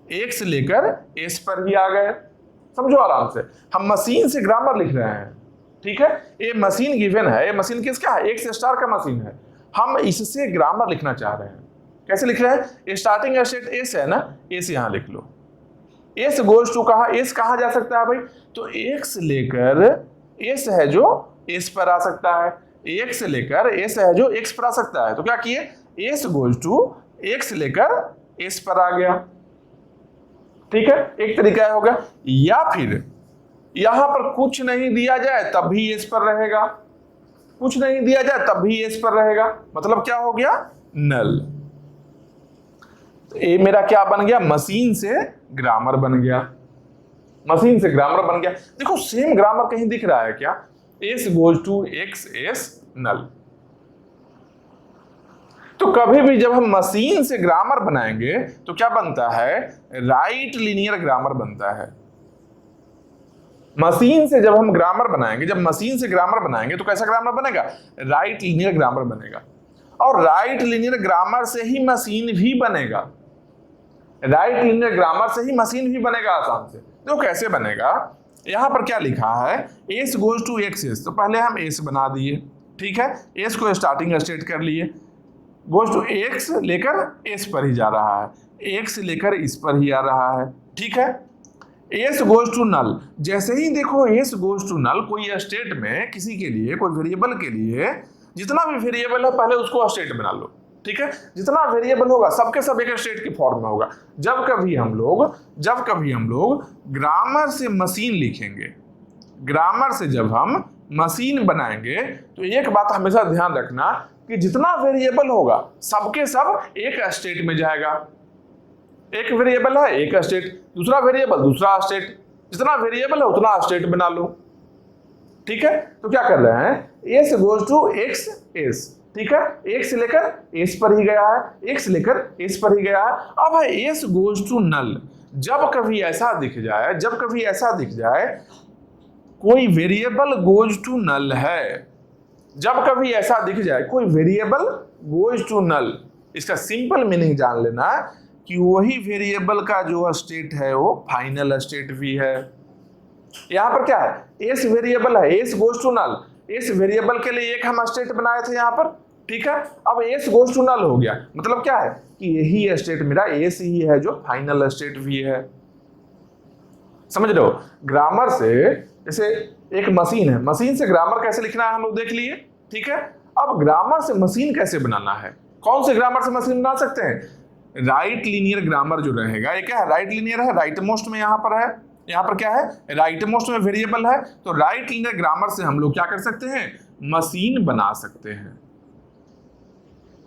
एक से लेकर एस पर ही आ गए। समझो आराम से, हम मशीन से ग्रामर लिख रहे हैं। ठीक है, ये मशीन गिवन है, ये मशीन किसका है, एक्स स्टार का मशीन है, हम इससे ग्रामर लिखना चाह रहे हैं। कैसे लिख रहे हैं, स्टार्टिंग स्टेट एस है ना, एस यहां लिख लो, एस गोज टू कहां, एस कहां जा सकता है भाई, तो एक से लेकर एस है जो एस पर आ सकता है, एक से लेकर एस है जो एक्स पर आ सकता है, तो क्या किए, एस गोज टू एक्स लेकर एस पर आ गया। ठीक है, एक तरीका हो गया। या फिर यहां पर कुछ नहीं दिया जाए तब भी एस पर रहेगा, कुछ नहीं दिया जाए तब भी एस पर रहेगा, मतलब क्या हो गया, नल। तो ये मेरा क्या बन गया, मशीन से ग्रामर बन गया, मशीन से ग्रामर बन गया। देखो सेम ग्रामर कहीं दिख रहा है क्या, S goes to X S null. तो कभी भी जब हम मशीन से ग्रामर बनाएंगे तो क्या बनता है, राइट लीनियर ग्रामर बनता है। मशीन से जब हम ग्रामर बनाएंगे, जब मशीन से ग्रामर बनाएंगे तो कैसा ग्रामर बनेगा, राइट लीनियर ग्रामर बनेगा। और राइट लीनियर ग्रामर से ही मशीन भी बनेगा, राइट लीनियर ग्रामर से ही मशीन भी बनेगा आसान से। तो कैसे बनेगा, यहां पर क्या लिखा है, S goes to X S, तो पहले हम एस बना दिए। ठीक है, एस को स्टार्टिंग स्टेट कर लिए, गोज टू एक्स लेकर एस पर ही जा रहा है, एक्स लेकर इस पर ही आ रहा है। ठीक है, एस गोज टू नल, जैसे ही देखो एस गोज टू नल, कोई स्टेट में किसी के लिए, कोई वेरिएबल के लिए, जितना भी वेरिएबल है पहले उसको स्टेट बना लो। ठीक है, जितना वेरिएबल होगा सबके सब एक स्टेट की फॉर्म में होगा। जब कभी हम लोग ग्रामर से मशीन लिखेंगे, ग्रामर से जब हम मशीन बनाएंगे तो एक बात हमेशा ध्यान रखना कि जितना वेरिएबल होगा सबके सब एक स्टेट में जाएगा। एक वेरिएबल है एक स्टेट, दूसरा वेरिएबल दूसरा स्टेट, जितना वेरिएबल है उतना स्टेट बना लो। ठीक है, तो क्या कर रहे हैं, S goes to X S. ठीक है, एक से लेकर एस पर ही गया है, एक से लेकर एस पर ही गया है। अब है एस गोज टू नल, जब कभी ऐसा दिख जाए, जब कभी ऐसा दिख जाए कोई वेरिएबल गोज टू नल है, जब कभी ऐसा दिख जाए कोई वेरिएबल गोज टू नल, इसका सिंपल मीनिंग जान लेना कि वही वेरिएबल का जो स्टेट है वो फाइनल स्टेट भी है। यहां पर क्या है, एस वेरिएबल है, S goes to null, S variable के लिए एक हम स्टेट बनाए थे यहां पर। ठीक है, अब एस गोज टू नल हो गया, मतलब क्या है कि यही स्टेट मेरा एस ही है जो फाइनल स्टेट भी है। समझ रहे हो, ग्रामर से जैसे एक मशीन है, मशीन से ग्रामर कैसे लिखना है हम लोग देख लिए। ठीक है, अब ग्रामर से मशीन कैसे बनाना है, कौन से ग्रामर से मशीन बना सकते हैं, राइट लीनियर ग्रामर जो रहेगा, ये क्या है, राइट लीनियर है, राइट मोस्ट में यहां पर है, यहां पर क्या है, राइट मोस्ट में वेरिएबल है, तो राइट लीनियर ग्रामर से हम लोग क्या कर सकते हैं, मशीन बना सकते हैं।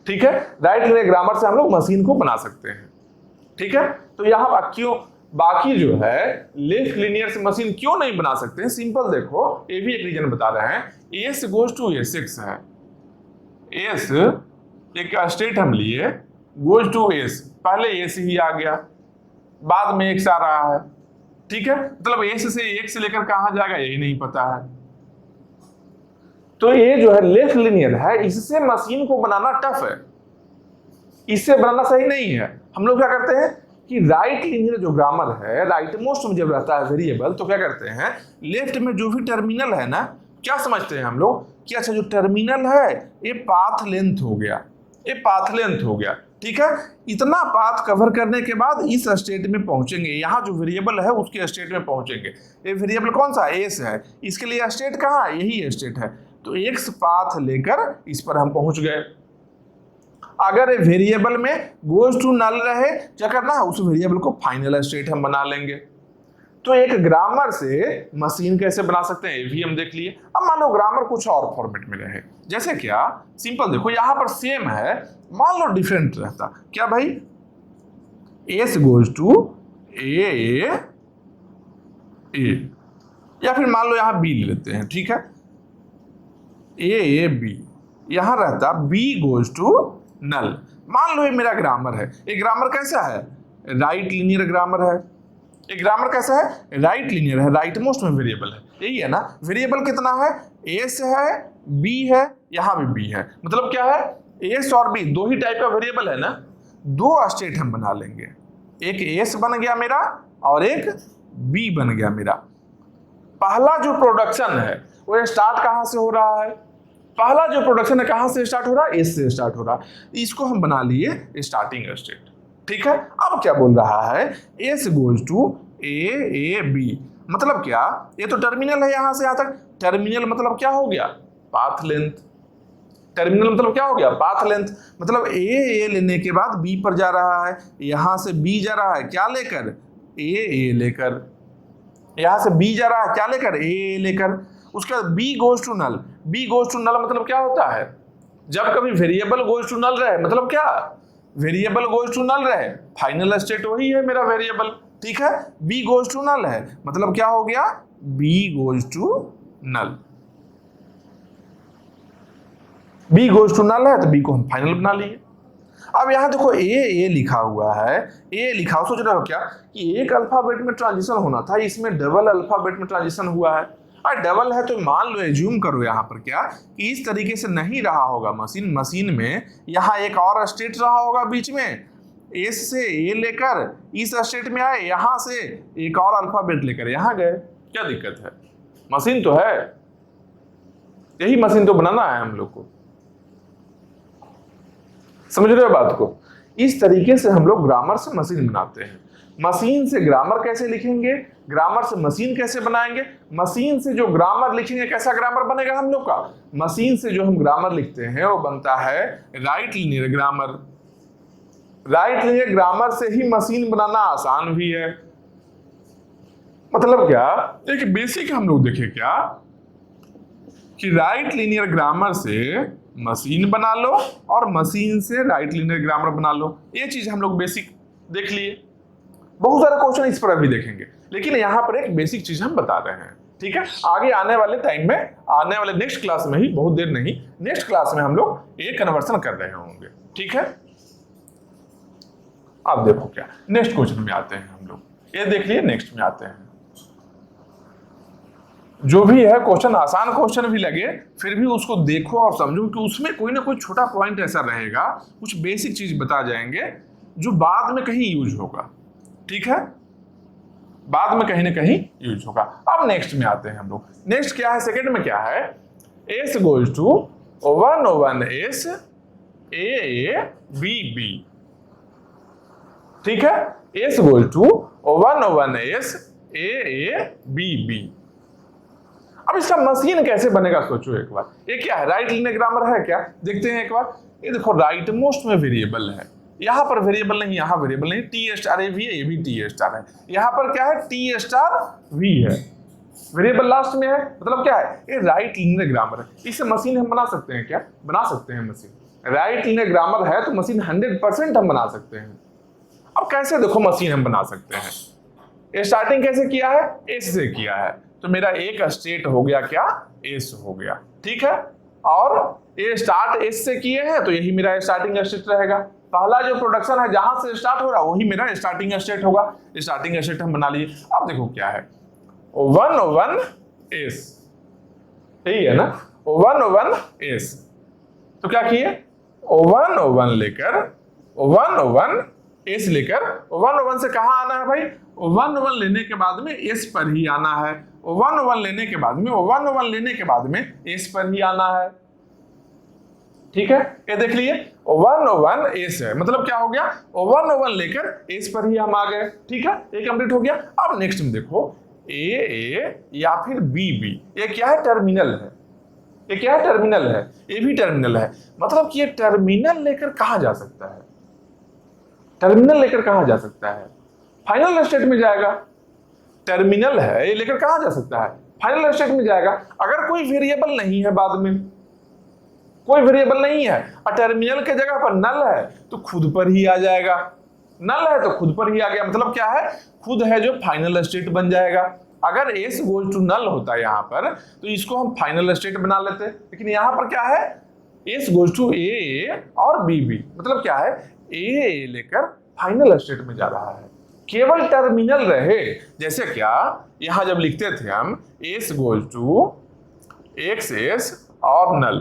ठीक है, राइट लीनियर ग्रामर से हम लोग मशीन को बना सकते हैं। ठीक है, तो यहां क्यों बाकी जो है लेफ्ट लीनियर से मशीन क्यों नहीं बना सकते हैं? सिंपल देखो, ये भी एक रीजन बता रहे हैं। एस गोज टू एस है, एस एक स्टेट हम लिए, गोज टू एस, पहले एस ही आ गया, बाद में एक्स आ रहा है, ठीक है। मतलब एस से एक्स लेकर कहां जाएगा यही नहीं पता है। तो ये जो है लेफ्ट लीनियर है, इससे मशीन को बनाना टफ है, इससे बनाना सही नहीं है। हम लोग क्या करते हैं कि राइट लीनियर जो ग्रामर है, राइट मोस्ट में जब रहता है वेरिएबल, तो क्या करते हैं, लेफ्ट में जो भी टर्मिनल है ना, क्या समझते हैं हम लोग कि अच्छा जो टर्मिनल है ये पाथ लेंथ हो गया, ये पाथ लेंथ हो गया, ठीक है। इतना पाथ कवर करने के बाद इस स्टेट में पहुंचेंगे, यहाँ जो वेरिएबल है उसके स्टेट में पहुंचेंगे। ये वेरिएबल कौन सा? एस है, इसके लिए स्टेट कहाँ है? यही स्टेट है। तो एक्स पाथ लेकर इस पर हम पहुंच गए। अगर वेरिएबल में गोज टू नल रहे, क्या करना है, उस वेरिएबल को फाइनल स्टेट हम बना लेंगे। तो एक ग्रामर से मशीन कैसे बना सकते हैं ये भी हम देख लिए। अब मान लो ग्रामर कुछ और फॉर्मेट में रहे, जैसे क्या, सिंपल देखो, यहां पर सेम है, मान लो डिफरेंट रहता, क्या भाई, एस गोज टू ए, या फिर मान लो यहां बी ले लेते हैं, ठीक है, ए बी, यहां रहता बी गोज टू नल। मान लो ये मेरा ग्रामर है, ये ग्रामर कैसा है, राइट लीनियर ग्रामर है। ये ग्रामर कैसा है, राइट लीनियर है, राइट मोस्ट में वेरिएबल है, यही है ना। वेरिएबल कितना है, एस है, बी है, यहां भी बी है, मतलब क्या है, एस और बी दो ही टाइप का वेरिएबल है ना, दो स्टेट हम बना लेंगे, एक एस बन गया मेरा और एक बी बन गया मेरा। पहला जो प्रोडक्शन है वो स्टार्ट कहां से हो रहा है, पहला जो प्रोडक्शन है कहां से स्टार्ट हो रहा है, एस से स्टार्ट हो रहा है, इसको हम बना लिए स्टार्टिंग स्टेट, ठीक है। अब क्या बोल रहा है, S goes to A B, मतलब क्या, ये तो टर्मिनल है यहां से यहां तक, टर्मिनल मतलब क्या हो गया, पाथ लेंथ, टर्मिनल मतलब क्या हो गया, पाथ लेंथ, मतलब ए लेने के बाद बी पर जा रहा है, यहां से बी जा रहा है क्या लेकर, ए लेकर, यहां से बी जा रहा है क्या लेकर, ए लेकर, उसके बाद B goes to null. B goes to null मतलब क्या होता है, जब कभी वेरिएबल गोज टू नल रहे, मतलब क्या, वेरिएबल गोज टू नल रहे, फाइनल स्टेट वही है मेरा वेरिएबल, ठीक है। बी गोज टू नल है, मतलब क्या हो गया, B goes to null, B goes to null है तो बी को हम फाइनल बना लिए। अब यहां देखो ए लिखा हुआ है, ए लिखा हो, सोच रहे हो क्या कि एक अल्फाबेट में ट्रांजिशन होना था, इसमें डबल अल्फाबेट में ट्रांजिशन हुआ है। और डबल है तो मान लो, एज्यूम करो यहाँ पर क्या कि इस तरीके से नहीं रहा होगा मशीन में यहाँ एक और स्टेट रहा होगा बीच में, एस से ए लेकर इस स्टेट में आए, यहां से एक और अल्फाबेट लेकर यहां गए, क्या दिक्कत है, मशीन तो है, यही मशीन तो बनाना है हम लोग को, समझ रहे हो बात को। इस तरीके से हम लोग ग्रामर से मशीन बनाते हैं। मशीन से ग्रामर कैसे लिखेंगे, ग्रामर से मशीन कैसे बनाएंगे, मशीन से जो ग्रामर लिखेंगे कैसा ग्रामर बनेगा हम लोग का, मशीन से जो हम ग्रामर लिखते हैं वो बनता है right linear grammar. Right linear grammar से ही मशीन बनाना आसान भी है। मतलब क्या, एक बेसिक हम लोग देखें क्या कि राइट लीनियर ग्रामर से मशीन बना लो और मशीन से राइट लीनियर ग्रामर बना लो, ये चीज हम लोग बेसिक देख लिए। बहुत सारे क्वेश्चन इस पर भी देखेंगे, लेकिन यहाँ पर एक बेसिक चीज हम बता रहे हैं, ठीक है। आगे आने वाले टाइम में, आने वाले नेक्स्ट क्लास में ही, बहुत देर नहीं, नेक्स्ट क्लास में हम लोग एक कन्वर्सन कर रहे होंगे, ठीक है। अब देखो क्या, नेक्स्ट क्वेश्चन में आते हैं हम लोग, ये देख लिए, नेक्स्ट में आते हैं। जो भी है क्वेश्चन, आसान क्वेश्चन भी लगे फिर भी उसको देखो और समझो कि उसमें कोई ना कोई छोटा पॉइंट ऐसा रहेगा, कुछ बेसिक चीज बता जाएंगे जो बाद में कहीं यूज होगा, ठीक है, बाद में कहीं ना कहीं यूज होगा। अब नेक्स्ट में आते हैं हम लोग। नेक्स्ट क्या है, सेकंड में क्या है, S goes to 1 S A B B, ठीक है, S goes to 1 S A B B. अब इसका मशीन कैसे बनेगा सोचो एक बार, ये क्या है, राइट लीनियर ग्रामर है क्या, देखते हैं एक बार। ये देखो राइट मोस्ट में वेरिएबल है, यहाँ पर वेरिएबल नहीं, यहाँ वेरिएबल नहीं, टी स्टार ए भी है, ये भी टी स्टार है, यहाँ पर क्या है, टी स्टार वी है, वेरिएबल लास्ट में है, मतलब क्या है, ये राइट लीनियर ग्रामर है। इससे मशीन हम बना सकते हैं क्या, बना सकते हैं मशीन, राइट लीनियर ग्रामर है तो मशीन 100% हम बना सकते हैं। अब कैसे देखो मशीन हम बना सकते हैं, स्टार्टिंग कैसे किया है, एस से किया है, तो मेरा एक स्टेट हो गया क्या, एस हो गया, ठीक है। और ये स्टार्ट एस से किए हैं तो यही मेरा स्टार्टिंग स्टेट रहेगा। पहला जो प्रोडक्शन है जहां से स्टार्ट हो रहा है वही मेरा स्टार्टिंग स्टेट होगा। स्टार्टिंग स्टेट हम बना लिए। अब देखो क्या है, 1 एस, यही है ना, 1 एस। तो क्या किए, 1 लेकर 1 एस लेकर 1 से कहां आना है भाई, 1 लेने के बाद में एस पर ही आना है। 1 लेने के बाद में 1 लेने के बाद में एस पर ही आना है, ठीक है। ये देख लिए 1 एस है, मतलब क्या हो गया, 1 लेकर एस पर ही हम आ गए, ठीक है। ये कंप्लीट हो गया। अब नेक्स्ट में देखो ए या फिर बी, ये क्या है, टर्मिनल है। ये क्या है, टर्मिनल है, ये भी टर्मिनल है। मतलब कि ये टर्मिनल लेकर कहां जा सकता है, टर्मिनल लेकर कहां जा सकता है, फाइनल स्टेट में जाएगा। टर्मिनल है, ये लेकर कहां जा सकता है, फाइनल स्टेट में जाएगा। अगर कोई वेरिएबल नहीं है, बाद में कोई वेरिएबल नहीं है और टर्मिनल के जगह पर नल है तो खुद पर ही आ जाएगा। नल है तो खुद पर ही आ गया, मतलब क्या है, खुद है जो फाइनल स्टेट बन जाएगा। अगर एस गोज टू नल होता है यहाँ पर तो इसको हम फाइनल स्टेट बना लेते, लेकिन यहाँ पर क्या है, एस गोज टू ए और बी, मतलब क्या है, ए लेकर फाइनल स्टेट में जा रहा है। केवल टर्मिनल रहे, जैसे क्या यहां जब लिखते थे हम S goes to X S और नल,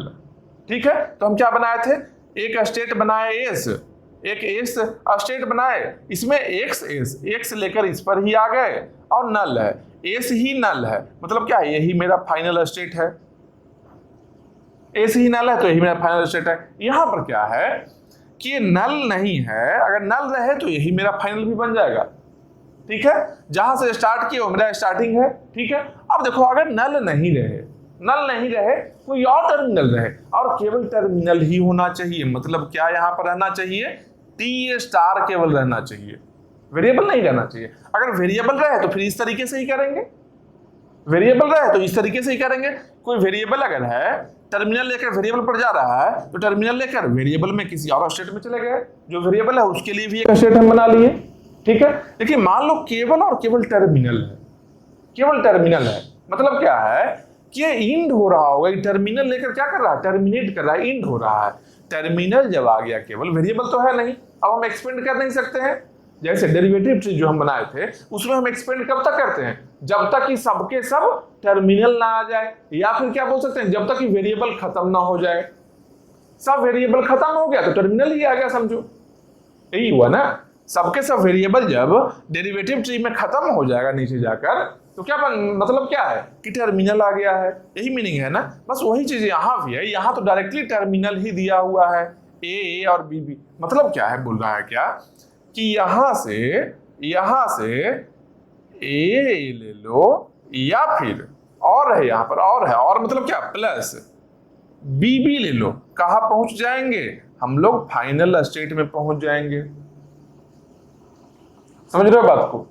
ठीक है। तो हम क्या बनाए थे, एक स्टेट बनाए एस, एक एस स्टेट बनाए, इसमें एक्स एस, एक्स लेकर इस पर ही आ गए और नल है, एस ही नल है, मतलब क्या है, यही मेरा फाइनल स्टेट है। एस ही नल है तो यही मेरा फाइनल स्टेट है। यहां पर क्या है कि ये नल नहीं है, अगर नल रहे तो यही मेरा फाइनल भी बन जाएगा, ठीक है। जहां से स्टार्ट किया वो मेरा स्टार्टिंग है, ठीक है। अब देखो अगर नल नहीं रहे कोई और टर्मिनल रहे, और केवल टर्मिनल ही होना चाहिए, मतलब क्या यहां पर रहना चाहिए, टी स्टार केवल रहना चाहिए, वेरिएबल नहीं रहना चाहिए। अगर वेरिएबल रहे तो फिर इस तरीके से ही करेंगे, वेरिएबल रहे तो इस तरीके से ही करेंगे। कोई वेरिएबल अगर है, टर्मिनल लेकर वेरिएबल पर जा रहा है तो टर्मिनल लेकर वेरिएबल में किसी और स्टेट में चले गए, जो वेरिएबल है उसके लिए भी एक स्टेट हम बना लिए, ठीक है। लेकिन मान लो केवल और केवल टर्मिनल है, केवल टर्मिनल है, मतलब क्या है कि ये इंड हो रहा होगा, टर्मिनल लेकर क्या कर रहा है, टर्मिनेट कर रहा है, इंड हो रहा है। टर्मिनल जब आ गया, केवल वेरिएबल तो है नहीं, अब हम एक्सपेंड कर नहीं सकते हैं। जैसे डेरिवेटिव ट्री जो हम बनाए थे उसमें हम एक्सपेंड कब तक करते हैं, जब तक कि सबके सब टर्मिनल ना आ जाए, या फिर क्या बोल सकते हैं, जब तक कि वेरिएबल खत्म ना हो जाए। सब वेरिएबल खत्म हो गया तो टर्मिनल ही आ गया, समझो, यही हुआ ना। सबके सब वेरिएबल जब डेरिवेटिव ट्री में खत्म हो जाएगा नीचे जाकर तो क्या मतलब क्या है कि टर्मिनल आ गया है, यही मीनिंग है ना। बस वही चीज यहाँ भी है, यहाँ तो डायरेक्टली टर्मिनल ही दिया हुआ है, ए और बी। मतलब क्या है, बोल रहा है क्या कि यहां से ए ले लो, या फिर और है यहाँ पर, और है, और मतलब क्या, प्लस बी ले लो। कहां पहुंच जाएंगे हम लोग, फाइनल स्टेट में पहुंच जाएंगे। समझ रहे हो बात को।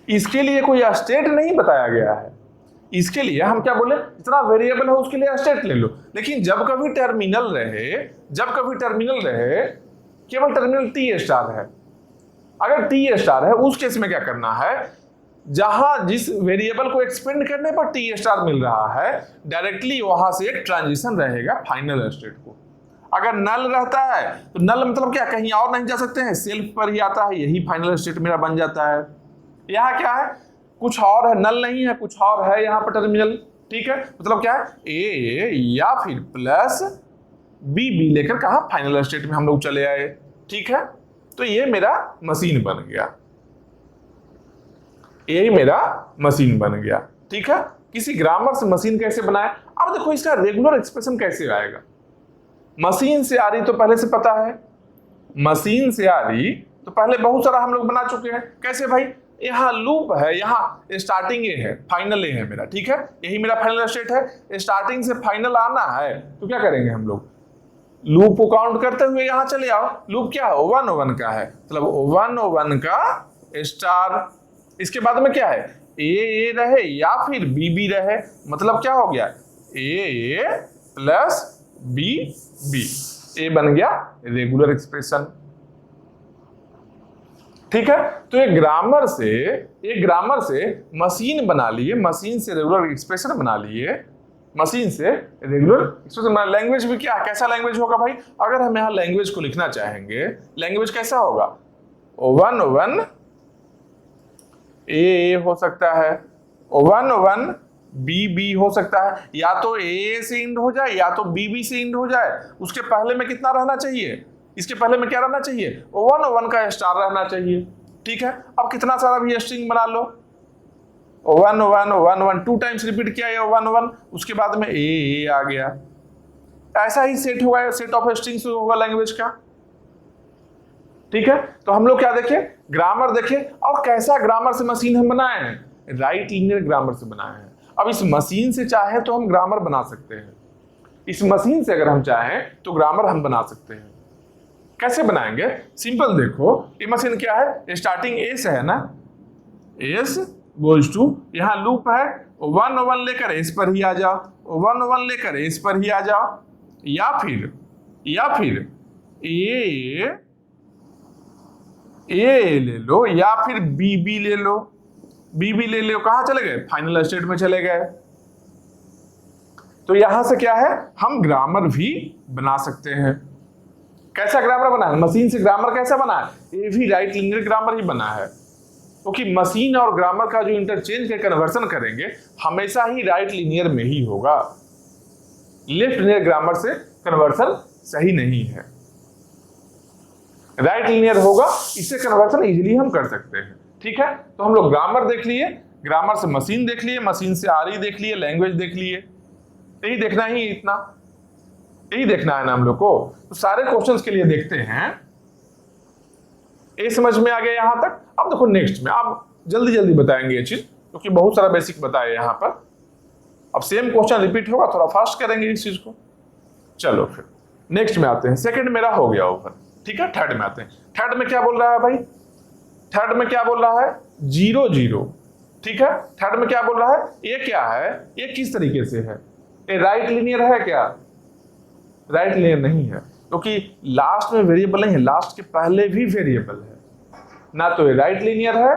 इसके लिए कोई स्टेट नहीं बताया गया है, इसके लिए हम क्या बोले, जितना वेरिएबल है उसके लिए स्टेट ले लो। लेकिन जब कभी टर्मिनल रहे केवल टर्मिनल टी स्टार है, अगर टी स्टार है उस केस में क्या करना है, जहां जिस वेरिएबल को एक्सपेंड करने पर टी स्टार मिल रहा है डायरेक्टली वहां से एक ट्रांजिशन रहेगा फाइनल स्टेट को। अगर नल रहता है तो नल मतलब क्या, कहीं और नहीं जा सकते हैं, सेल्फ पर ही आता है, यही फाइनल स्टेट मेरा बन जाता है। यहाँ क्या है, कुछ और है, नल नहीं है, कुछ और है यहाँ पर टर्मिनल, ठीक है। मतलब क्या है, ए या फिर प्लस बी लेकर कहा फाइनल स्टेट में हम लोग चले आए, ठीक है। तो ये मेरा मशीन बन गया, यही मेरा मशीन बन गया, ठीक है। किसी ग्रामर से मशीन कैसे बनाए। अब देखो इसका रेगुलर एक्सप्रेशन कैसे आएगा। मशीन से आ रही तो पहले से पता है, मशीन से आ रही तो पहले बहुत सारा हम लोग बना चुके हैं। कैसे भाई, यहाँ लूप है, यहाँ स्टार्टिंग ए है, फाइनल ए है मेरा, ठीक है, यही मेरा फाइनल स्टेट है। स्टार्टिंग से फाइनल आना है तो क्या करेंगे हम लोग, लूप को काउंट करते हुए यहाँ चले आओ। लूप क्या है, 1 का है, मतलब 1 का स्टार। इसके बाद में क्या है, ए रहे या फिर बी रहे, मतलब क्या हो गया, ए प्लस बी, ए बन गया रेगुलर एक्सप्रेशन, ठीक है, तो एक ग्रामर से मशीन बना लिए, मशीन से रेगुलर एक्सप्रेशन बना लिए, मशीन से रेगुलर एक्सप्रेशन बना। लैंग्वेज भी क्या, कैसा लैंग्वेज होगा भाई? अगर हम यहाँ लैंग्वेज को लिखना चाहेंगे, लैंग्वेज कैसा होगा? वन वन ए हो सकता है, वन वन बी बी हो सकता है, या तो ए से इंड हो जाए या तो बी बी से इंड हो जाए। उसके पहले में कितना रहना चाहिए? इसके पहले में क्या रहना चाहिए? वन वन का स्टार रहना चाहिए। ठीक है, अब कितना सारा भी स्ट्रिंग बना लो, one one one one 2 times repeat किया ये वन वन, उसके बाद में ए आ गया। ऐसा ही सेट होगा, सेट ऑफ स्ट्रिंग्स होगा लैंग्वेज का। ठीक है, तो हम लोग क्या देखें? ग्रामर देखें, और कैसा ग्रामर से मशीन हम बनाए हैं? राइट लीनियर ग्रामर से बनाए हैं। अब इस मशीन से चाहे तो हम ग्रामर बना सकते हैं, इस मशीन से अगर हम चाहें तो ग्रामर हम बना सकते हैं। कैसे बनाएंगे? सिंपल देखो, ये मशीन क्या है? स्टार्टिंग ए से है ना, एस गोज टू, यहां लूप है, वन वन लेकर एस पर ही आ जाओ, वन वन लेकर एस पर ही आ जाओ, या फिर ए ले लो, या फिर बी बी ले लो, बी बी ले लो, कहां चले गए? फाइनल स्टेट में चले गए। तो यहां से क्या है? हम ग्रामर भी बना सकते हैं। कैसा ग्रामर बना है? मशीन से ग्रामर कैसा बना है? ये भी राइट लीनियर ग्रामर ही बना है, क्योंकि तो मशीन और ग्रामर का जो इंटरचेंज के कन्वर्सन करेंगे हमेशा ही राइट लीनियर में ही होगा। लेफ्ट लीनियर ग्रामर से कन्वर्सन सही नहीं है, राइट लीनियर होगा, इससे कन्वर्सन इजीली हम कर सकते हैं। ठीक है, तो हम लोग ग्रामर देख लिए, ग्रामर से मशीन देख लिए, मशीन से आरई देख लिए, लैंग्वेज देख लिए। यही देखना ही, इतना यही देखना है ना हम लोग को। तो सारे क्वेश्चंस के लिए देखते हैं, ये समझ में आ गया यहां तक। अब देखो नेक्स्ट में, आप जल्दी जल्दी बताएंगे ये चीज, क्योंकि बहुत सारा बेसिक बताया यहां पर। अब सेम क्वेश्चन रिपीट होगा, थोड़ा फास्ट करेंगे इस चीज को। चलो फिर नेक्स्ट में आते हैं। सेकंड मेरा हो गया ओवर, ठीक है। थर्ड में आते हैं। थर्ड में क्या बोल रहा है भाई? थर्ड में क्या बोल रहा है? 0 0। ठीक है, थर्ड में क्या बोल रहा है? ये क्या है? ये किस तरीके से है? ये राइट लीनियर है क्या? राइट लीनियर नहीं है, क्योंकि लास्ट में वेरिएबल नहीं है, लास्ट के पहले भी वेरिएबल है। ना तो ये राइट लीनियर है,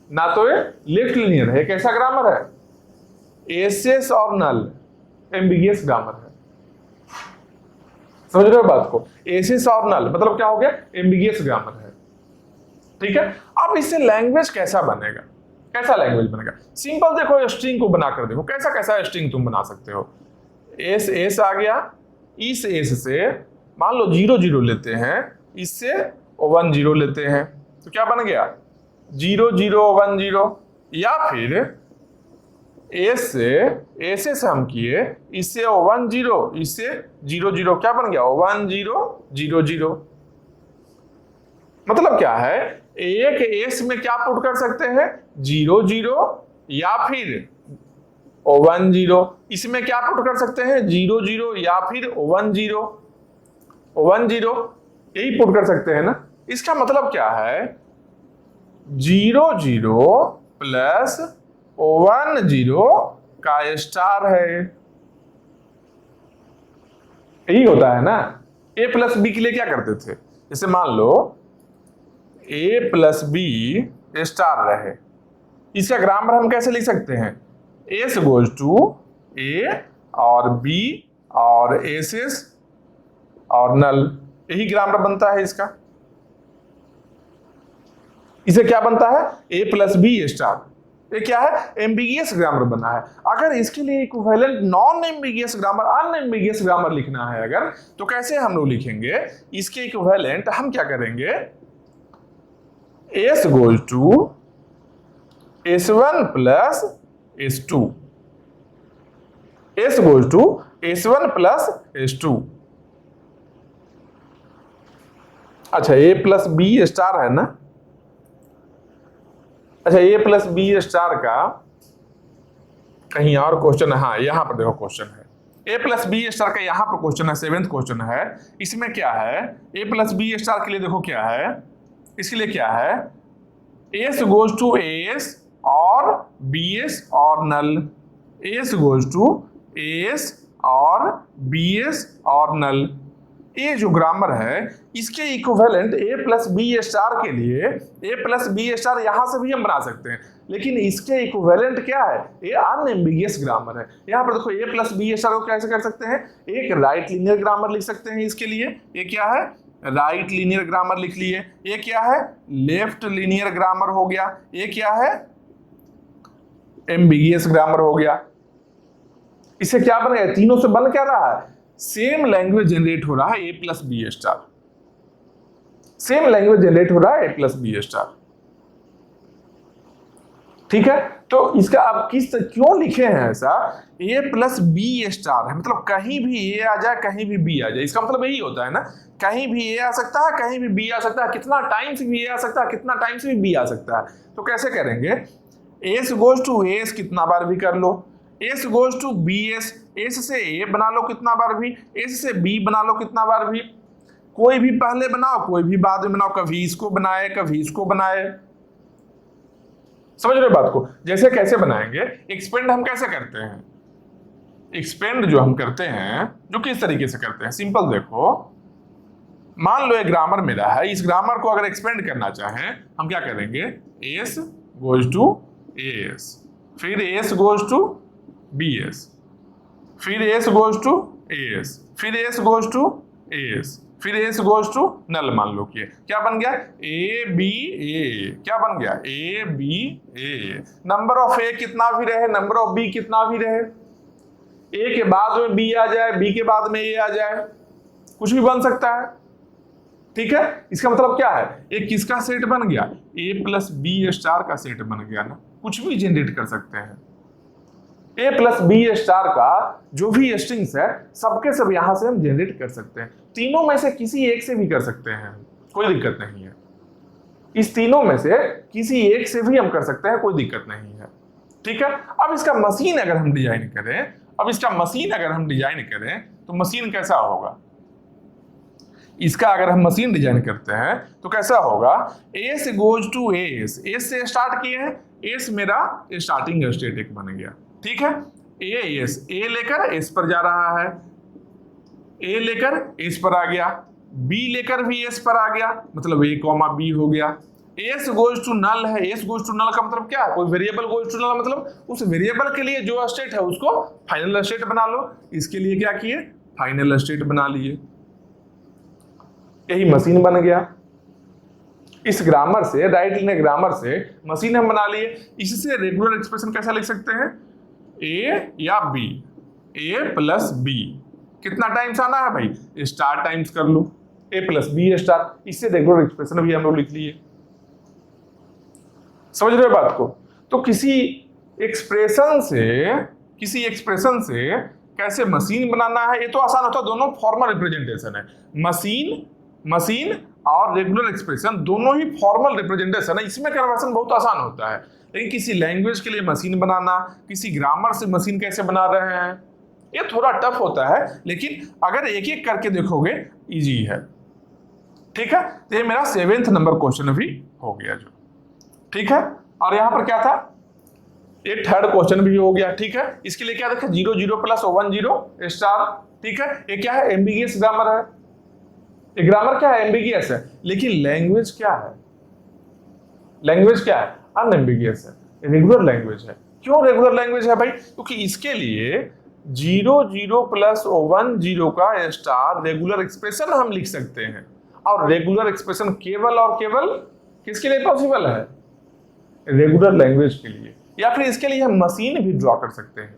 ना तो ये लेफ्ट लीनियर है। कैसा ग्रामर है? एसेस और नल, एम्बिगियस ग्रामर है। समझ रहे हो बात को? एसेस और नल मतलब क्या हो गया? एम्बिगियस ग्रामर है। ठीक है, अब इससे लैंग्वेज कैसा बनेगा? कैसा लैंग्वेज बनेगा? सिंपल देखो, स्ट्रिंग को बनाकर देखो, कैसा कैसा स्ट्रिंग तुम बना सकते हो। एस एस आ गया, इस एस से मान लो 0 0 लेते हैं, इससे 1 0 लेते हैं, तो क्या बन गया? 0 0 1 0। या फिर एस से हम किए, इससे 1 0, इससे 0 0, क्या बन गया? 1 0 0 0। मतलब क्या है? एक एस में क्या पुट कर सकते हैं? 0 0 या फिर 1 0। इसमें क्या पुट कर सकते हैं? 0 0 या फिर 1 0 1 0, यही पुट कर सकते हैं ना। इसका मतलब क्या है? 0 0 प्लस 1 0 का स्टार है, यही होता है ना। ए प्लस बी के लिए क्या करते थे? जैसे मान लो ए प्लस बी स्टार रहे, इसका ग्रामर हम कैसे लिख सकते हैं? एस गोज टू ए और बी और एस एस और नल, यही ग्रामर बनता है इसका। इसे क्या बनता है? A plus B star. ये क्या है? एम्बिगियस ग्रामर बना है। अगर इसके लिए equivalent non ambiguous grammar, unambiguous grammar लिखना है अगर, तो कैसे हम लोग लिखेंगे? इसके इक्विवेलेंट हम क्या करेंगे? S goes to S1 plus S2, S goes to S1 plus S2। अच्छा, A प्लस बी स्टार है ना। अच्छा, A प्लस बी स्टार का कहीं और क्वेश्चन है। हाँ, यहां पर देखो क्वेश्चन है, A प्लस बी स्टार का यहां पर क्वेश्चन है, 7th क्वेश्चन है। इसमें क्या है? A प्लस बी स्टार के लिए देखो क्या है, इसके लिए क्या है? एस गोज टू एस और बी एस और नल, एस गोज टू एस और बी एस और नल। ये जो ग्रामर है इसके इक्विवेलेंट ए प्लस बी स्टार के लिए ए प्लस बी स्टार यहां से भी हम बना सकते हैं, लेकिन इसके इक्विवेलेंट क्या है, ये अनएम्बिगियस ग्रामर है। यहां पर देखो ए प्लस बी स्टार को कैसे कर सकते हैं, एक राइट लीनियर ग्रामर लिख सकते हैं इसके लिए। ये क्या है, राइट लीनियर ग्रामर लिख लिए। ये क्या है, लेफ्ट लीनियर ग्रामर हो गया। ये क्या है, एम्बिगियस ग्रामर हो गया। इससे क्या बन गया, तीनों से बन क्या रहा है, सेम लैंग्वेज जनरेट हो रहा है A plus B star, same language generate हो रहा है ए प्लस बी स्टार। ठीक है, तो इसका आप क्यों लिखे हैं ऐसा, ए प्लस बी स्टार है, मतलब कहीं भी ए आ जाए कहीं भी बी आ जाए, इसका मतलब यही होता है ना, कहीं भी ए आ सकता है कहीं भी बी आ सकता है, कितना टाइम्स भी ए आ सकता है कितना टाइम्स भी बी आ सकता है। तो कैसे करेंगे, एस गोज टू एस कितना बार भी कर लो, S goes to B S, S से ए बना लो कितना बार भी, एस से बी बना लो कितना बार भी, कोई भी पहले बनाओ कोई भी बाद में बनाओ, कभी इसको बनाए कभी इसको बनाए। समझ रहे बात को, जैसे कैसे बनाएंगे, एक्सपेंड हम कैसे करते हैं, एक्सपेंड जो हम करते हैं जो किस तरीके से करते हैं, सिंपल देखो, मान लो एक ग्रामर मेरा है, इस ग्रामर को अगर एक्सपेंड करना चाहें हम क्या करेंगे, एस गोज टू एस, फिर S goes to B S, फिर एस गोज टू एस, फिर एस गोज टू एस, फिर एस गोज टू नल मान लो कि क्या बन गया, ए बी ए, क्या बन गया, A B A. Number of A कितना भी रहे, नंबर ऑफ बी कितना भी रहे, ए के बाद में बी आ जाए बी के बाद में ए आ जाए, कुछ भी बन सकता है। ठीक है, इसका मतलब क्या है, एक किसका सेट बन गया, ए प्लस बी स्टार का सेट बन गया ना, कुछ भी जनरेट कर सकते हैं। ए प्लस बी स्टार का जो भी स्ट्रिंग्स है सबके सब यहां से हम जनरेट कर सकते हैं, तीनों में से किसी एक से भी कर सकते हैं, कोई दिक्कत नहीं है। इस तीनों में से किसी एक से भी हम कर सकते हैं, कोई दिक्कत नहीं है। ठीक है, अब इसका मशीन अगर हम डिजाइन करें, अब इसका मशीन अगर हम डिजाइन करें तो मशीन कैसा होगा, इसका अगर हम मशीन डिजाइन करते हैं तो कैसा होगा, S goes to S, S से स्टार्ट किए हैं, एस मेरा स्टार्टिंग स्टेट एक बन गया। ठीक है, एस, ए लेकर एस पर जा रहा है, ए लेकर एस पर आ गया, बी लेकर भी एस पर आ गया, मतलब ए कॉमा बी हो गया। एस गोज टू नल है, एस गोज टू नल का मतलब क्या है, कोई वेरिएबल गोज टू नल मतलब उस वेरिएबल के लिए जो स्टेट है उसको फाइनल स्टेट बना लो। इसके लिए क्या किए, फाइनल स्टेट बना लिए, यही मशीन बन गया। इस ग्रामर से, राइट लीनियर ग्रामर से मशीन हम बना लिए। इससे रेगुलर एक्सप्रेशन कैसा लिख सकते हैं, ए या बी, ए प्लस बी, कितना टाइम्स आना है भाई, स्टार टाइम्स कर लो, ए प्लस बी स्टार, इससे रेगुलर एक्सप्रेशन भी हम लोग लिख लिए। समझ रहे हो बात को, तो किसी एक्सप्रेशन से कैसे मशीन बनाना है, ये तो आसान होता है, दोनों फॉर्मल रिप्रेजेंटेशन है, मशीन और रेगुलर एक्सप्रेशन दोनों ही फॉर्मल रिप्रेजेंटेशन है, इसमें कन्वर्सन बहुत आसान होता है। लेकिन किसी लैंग्वेज के लिए मशीन बनाना, किसी ग्रामर से मशीन कैसे बना रहे हैं, ये थोड़ा टफ होता है, लेकिन अगर एक एक करके देखोगे इजी है। ठीक है, तो ये मेरा 7th नंबर क्वेश्चन भी हो गया जो, ठीक है। और यहां पर क्या था, ये 3rd क्वेश्चन भी हो गया। ठीक है, इसके लिए क्या देखा, 0 0 प्लस 1 0 स्टार। ठीक है, ये क्या है, एम्बिगियस ग्रामर है, ये ग्रामर क्या है, एम्बिगियस है, लेकिन लैंग्वेज क्या है, लैंग्वेज क्या है, अनएम्बिगियस है, रेगुलर लैंग्वेज है। क्यों रेगुलर लैंग्वेज है भाई, क्योंकि इसके लिए 0 0 प्लस 1 0 का स्टार रेगुलर एक्सप्रेशन हम लिख सकते हैं, और रेगुलर एक्सप्रेशन केवल और केवल किसके लिए पॉसिबल है, रेगुलर लैंग्वेज के लिए। या फिर इसके लिए हम मशीन भी ड्रॉ कर सकते हैं,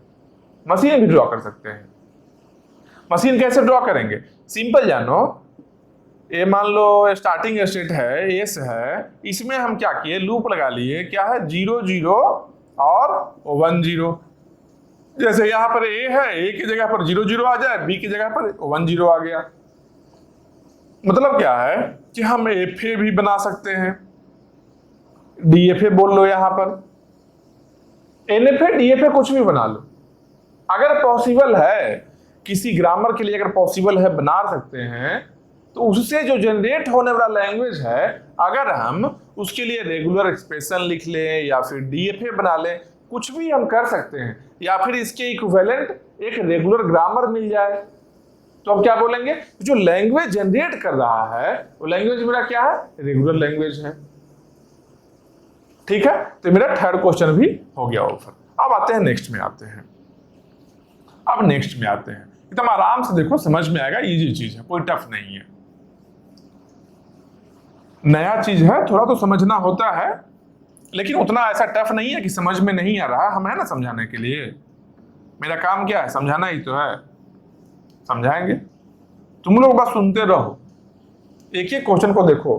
मशीन भी ड्रॉ कर सकते हैं। मशीन कैसे ड्रॉ करेंगे, सिंपल जानो, ये मान लो स्टार्टिंग स्टेट है, एस है, इसमें हम क्या किए, लूप लगा लिए, क्या है 0 0 और 1 0। जैसे यहां पर ए है, ए की जगह पर 0 0 आ जाए, बी की जगह पर 1 0 आ गया। मतलब क्या है कि हम एफ ए भी बना सकते हैं, डी एफ ए बोल लो, यहां पर N F A D F A कुछ भी बना लो, अगर पॉसिबल है, किसी ग्रामर के लिए अगर पॉसिबल है बना सकते हैं, तो उससे जो जनरेट होने वाला लैंग्वेज है, अगर हम उसके लिए रेगुलर एक्सप्रेशन लिख लें या फिर डीएफए बना लें, कुछ भी हम कर सकते हैं, या फिर इसके इक्विवेलेंट एक रेगुलर ग्रामर मिल जाए तो अब क्या बोलेंगे, जो लैंग्वेज जनरेट कर रहा है वो लैंग्वेज मेरा क्या है, रेगुलर लैंग्वेज है। ठीक है, तो मेरा थर्ड क्वेश्चन भी हो गया ओवर। अब आते हैं नेक्स्ट में आते हैं। अब नेक्स्ट में आते हैं, एकदम आराम से देखो, समझ में आएगा, इजी चीज है, कोई टफ नहीं है। नया चीज है, थोड़ा तो समझना होता है, लेकिन उतना ऐसा टफ नहीं है कि समझ में नहीं आ रहा। हम है ना समझाने के लिए, मेरा काम क्या है, समझाना ही तो है, समझाएंगे। तुम लोग बस सुनते रहो, एक एक क्वेश्चन को देखो।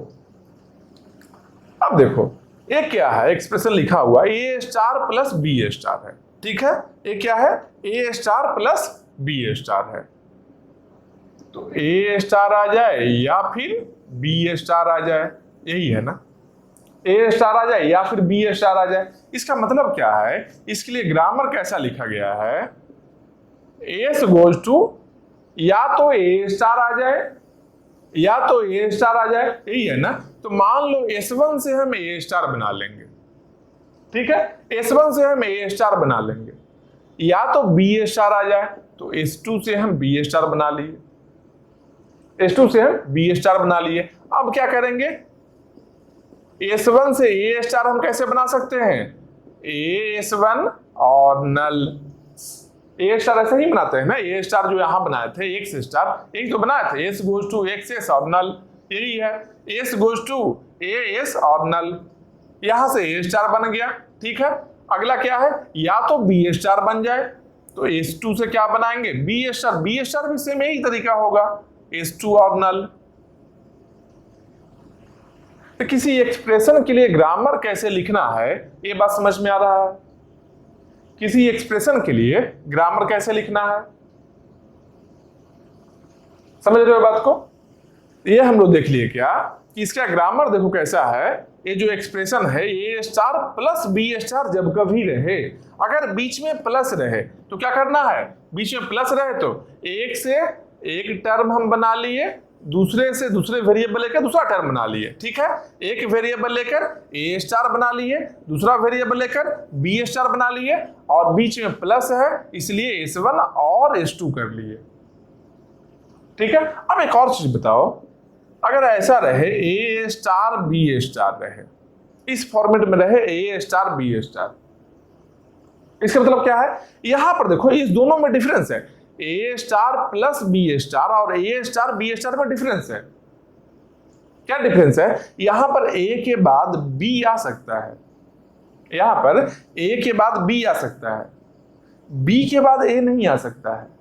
अब देखो, ये क्या है, एक्सप्रेशन लिखा हुआ ए स्टार प्लस बी स्टार है। ठीक है, ये क्या है, ए स्टार प्लस बी स्टार है। तो ए स्टार आ जाए या फिर बी स्टार आ जाए, यही है ना, ए स्टार आ जाए या फिर बी स्टार आ जाए। इसका मतलब क्या है, इसके लिए ग्रामर कैसा लिखा गया है, एस गोज टू या तो ए स्टार आ जाए या तो ए स्टार आ जाए, यही है ना। तो मान लो S1 से हम ए स्टार बना लेंगे। ठीक है, S1 से हम ए स्टार बना लेंगे, या तो बी स्टार आ जाए तो S2 से हम बी स्टार बना लिए, S2 से हम बी स्टार बना लिए। अब क्या करेंगे, S1 से ए स्टार हम कैसे बना सकते हैं, ए S1 और नल। ए स्टार ऐसे ही बनाते हैं ना, ए स्टार जो यहां बनाए थे, एक्स स्टार एक तो बनाए थे, S goes to X S और नल, यही है, S goes to A S और नल, यहां से ए स्टार बन गया। ठीक है, अगला क्या है, या तो बी स्टार बन जाए, तो S2 से क्या बनाएंगे, बी स्टार। बी स्टार भी सेम यही तरीका होगा, S2 और नल। तो किसी एक्सप्रेशन के लिए ग्रामर कैसे लिखना है, ये बात समझ में आ रहा है। किसी एक्सप्रेशन के लिए ग्रामर कैसे लिखना है, समझ रहे हो बात को। ये हम लोग देख लिए क्या कि इसका ग्रामर देखो कैसा है। ये जो एक्सप्रेशन है, ए स्टार प्लस बी स्टार जब कभी रहे, अगर बीच में प्लस रहे तो क्या करना है, बीच में प्लस रहे तो एक से एक टर्म हम बना लिए, दूसरे से दूसरे वेरिएबल लेकर दूसरा टर्म बना लिए। ठीक है, एक वेरिएबल लेकर ए स्टार बना लिए, दूसरा वेरिएबल लेकर बी स्टार बना लिए, और बीच में प्लस है इसलिए S1 और S2 कर लिए। ठीक है, अब एक और चीज बताओ, अगर ऐसा रहे ए स्टार बी स्टार रहे, इस फॉर्मेट में रहे ए स्टार बी स्टार, इसका मतलब क्या है, यहां पर देखो इस दोनों में डिफरेंस है, ए स्टार प्लस बी स्टार और ए स्टार बी स्टार में डिफरेंस है। क्या डिफरेंस है, यहां पर ए के बाद बी आ सकता है, यहां पर ए के बाद बी आ सकता है, बी के बाद ए नहीं आ सकता है।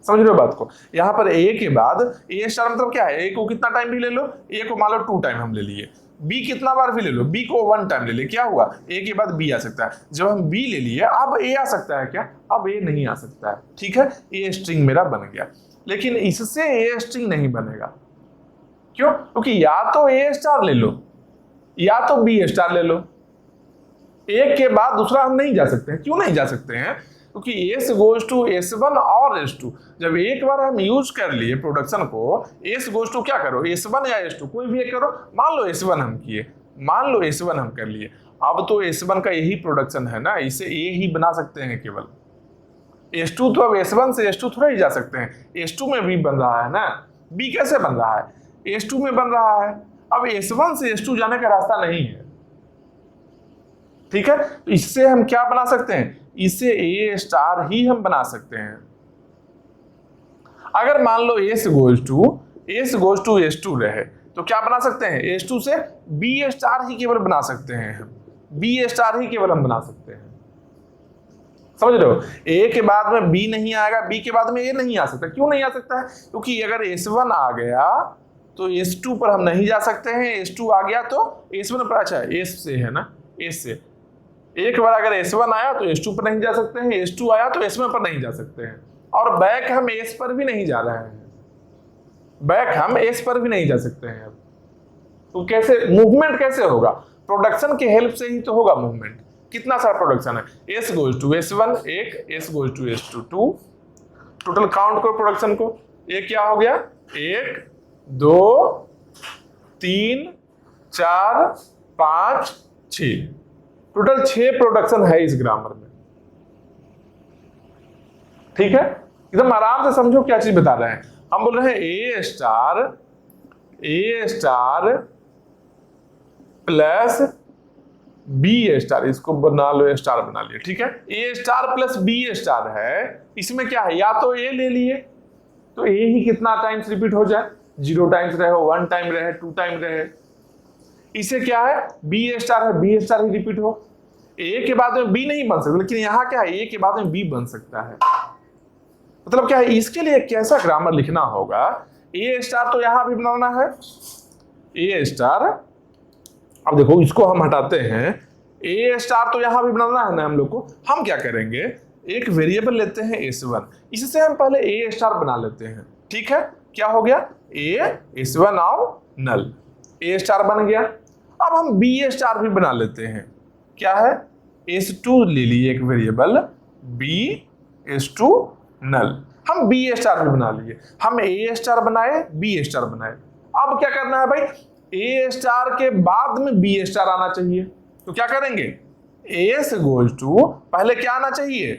समझ रहे हो बात को, यहां पर ए के बाद ए स्टार मतलब क्या है, ए को कितना टाइम भी ले लो, ए को मान लो 2 टाइम हम ले लिए, बी कितना बार भी ले लो, बी को 1 टाइम ले ले, क्या हुआ, ए के बाद बी आ सकता है। जब हम बी ले लिए, अब ए आ सकता है क्या, अब ए नहीं आ सकता है। ठीक है, ए स्ट्रिंग मेरा बन गया, लेकिन इससे ए स्ट्रिंग नहीं बनेगा। क्यों, क्योंकि या तो ए स्टार ले लो या तो बी स्टार ले लो, एक के बाद दूसरा हम नहीं जा सकते हैं। क्यों नहीं जा सकते हैं, क्योंकि S गोज टू S1 और S2, जब एक बार हम यूज कर लिए प्रोडक्शन को, S गोज टू क्या करो, S1 या S2 कोई भी एक करो, मान लो S1 हम किए, मान लो S1 हम कर लिए, अब तो S1 का यही प्रोडक्शन है ना, इसे A ही बना सकते हैं केवल। S2 तो अब S1 से S2 थोड़ा ही जा सकते हैं, S2 में B बन रहा है ना, B कैसे बन रहा है, S2 में बन रहा है, अब S1 से S2 जाने का रास्ता नहीं है। ठीक है, तो इससे हम क्या बना सकते हैं, इसे ए स्टार ही हम बना सकते हैं। अगर मान लो S गोज टू S2 रहे, तो क्या बना सकते हैं, S2 से B स्टार ही केवल बना सकते हैं हम, B स्टार ही केवल हम बना सकते हैं। समझ रहे हो, A के बाद में B नहीं आएगा, B के बाद में A नहीं आ सकता। क्यों नहीं आ सकता है, क्योंकि अगर S1 आ गया तो S2 पर हम नहीं जा सकते हैं, S2 आ गया तो S1 पर, अच्छा S से है ना, S से एक बार अगर S1 आया तो S2 पर नहीं जा सकते हैं, S2 आया तो S1 पर नहीं जा सकते हैं, और बैक हम S पर भी नहीं जा रहे हैं, बैक हम S पर भी नहीं जा सकते हैं। अब तो कैसे मूवमेंट कैसे होगा, प्रोडक्शन के हेल्प से ही तो होगा मूवमेंट। कितना सारा प्रोडक्शन है, S गोज टू S1 एक, S goes to S2 2, total count करो प्रोडक्शन को, ये क्या हो गया, 1 2 3 4 5 6, टोटल 6 प्रोडक्शन है इस ग्रामर में। ठीक है, एकदम आराम से समझो क्या चीज बता रहे हैं। हम बोल रहे हैं ए स्टार प्लस बी स्टार, इसको बना लो स्टार बना लिया, ठीक है। ए स्टार प्लस बी स्टार है, इसमें क्या है, या तो ए ले लिए तो ए ही कितना टाइम्स रिपीट हो जाए, 0 टाइम्स रहे, 1 टाइम रहे, 2 टाइम रहे। इसे क्या है, बी स्टार है, बी स्टार ही रिपीट हो। ए के बाद में बी नहीं बन सकता, लेकिन यहां क्या है, ए के बाद में बी बन सकता है। मतलब क्या है, इसके लिए कैसा ग्रामर लिखना होगा, ए स्टार तो यहां भी बनाना है, ए स्टार, अब देखो इसको हम हटाते हैं, ए स्टार तो यहां भी बनाना है ना हम लोग को। हम क्या करेंगे, एक वेरिएबल लेते हैं s1, इससे हम पहले ए स्टार बना लेते हैं, ठीक है। क्या हो गया, ए s1 और नल, ए स्टार बन गया। अब हम बी स्टार भी बना लेते हैं, क्या है, s2 ले लिए एक वेरिएबल, बी s2 नल, हम बी स्टार भी बना लिए, हम ए स्टार बनाए, बी स्टार बनाए। अब क्या करना है भाई, ए स्टार के बाद में बी स्टार आना चाहिए, तो क्या करेंगे, एस गोज टू, पहले क्या आना चाहिए,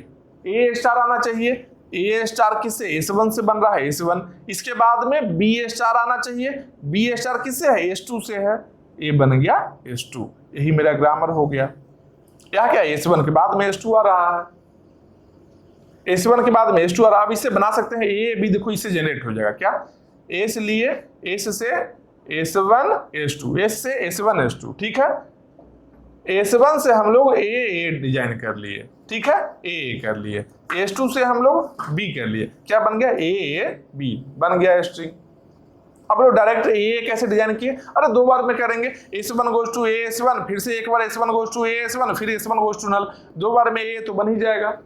ए स्टार आना चाहिए। ए स्टार किससे, S1 से बन रहा है, S1, इसके बाद में बी स्टार आना चाहिए, बी स्टार किससे है, S2 से है, ए बन गया S2, यही मेरा ग्रामर हो गया। यह क्या, S1 के बाद में S2 आ रहा है, S1 के बाद में S2 आ रहा है। अब इससे बना सकते हैं, ए बी देखो इससे जनरेट हो जाएगा, क्या, एस लिए, एस से S1 S2, एस से S1 S2, ठीक है। S1 से हम लोग ए डिजाइन कर लिए, ठीक है, ए कर लिए, S2 से हम लोग बी कर लिए, क्या बन गया, ए बी बन गया स्ट्रिंग। अब लोग डायरेक्ट ए कैसे डिजाइन किए, अरे 2 बार में करेंगे, S1 goes to A S1, फिर से एक बार S1 goes to A S1, फिर S1 गोज टू नल, 2 बार में ए तो बन ही जाएगा।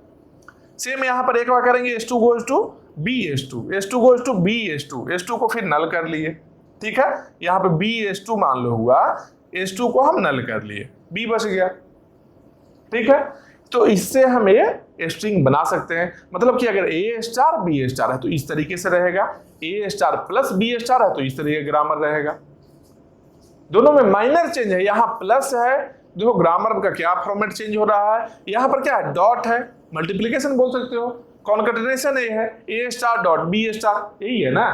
सेम यहाँ पर एक बार करेंगे, S2 goes to B S2, S2 goes to B S2, S2 को फिर नल कर लिए, ठीक है। यहाँ पे बी S2 मान लो हुआ, S2 को हम नल कर लिए, बी बच गया, ठीक है। तो इससे हम ये स्ट्रिंग बना सकते हैं, मतलब कि अगर ए स्टार बी स्टार है तो इस तरीके से रहेगा, ए स्टार प्लस बी स्टार है तो इस तरीके का ग्रामर रहेगा। दोनों में माइनर चेंज है, यहाँ प्लस है, देखो ग्रामर का क्या फॉर्मेट चेंज हो रहा है, यहाँ पर क्या है, डॉट है, मल्टीप्लीकेशन बोल सकते हो, कॉन्कैटिनेशन ए है, ए स्टार डॉट बी स्टार, यही है ना।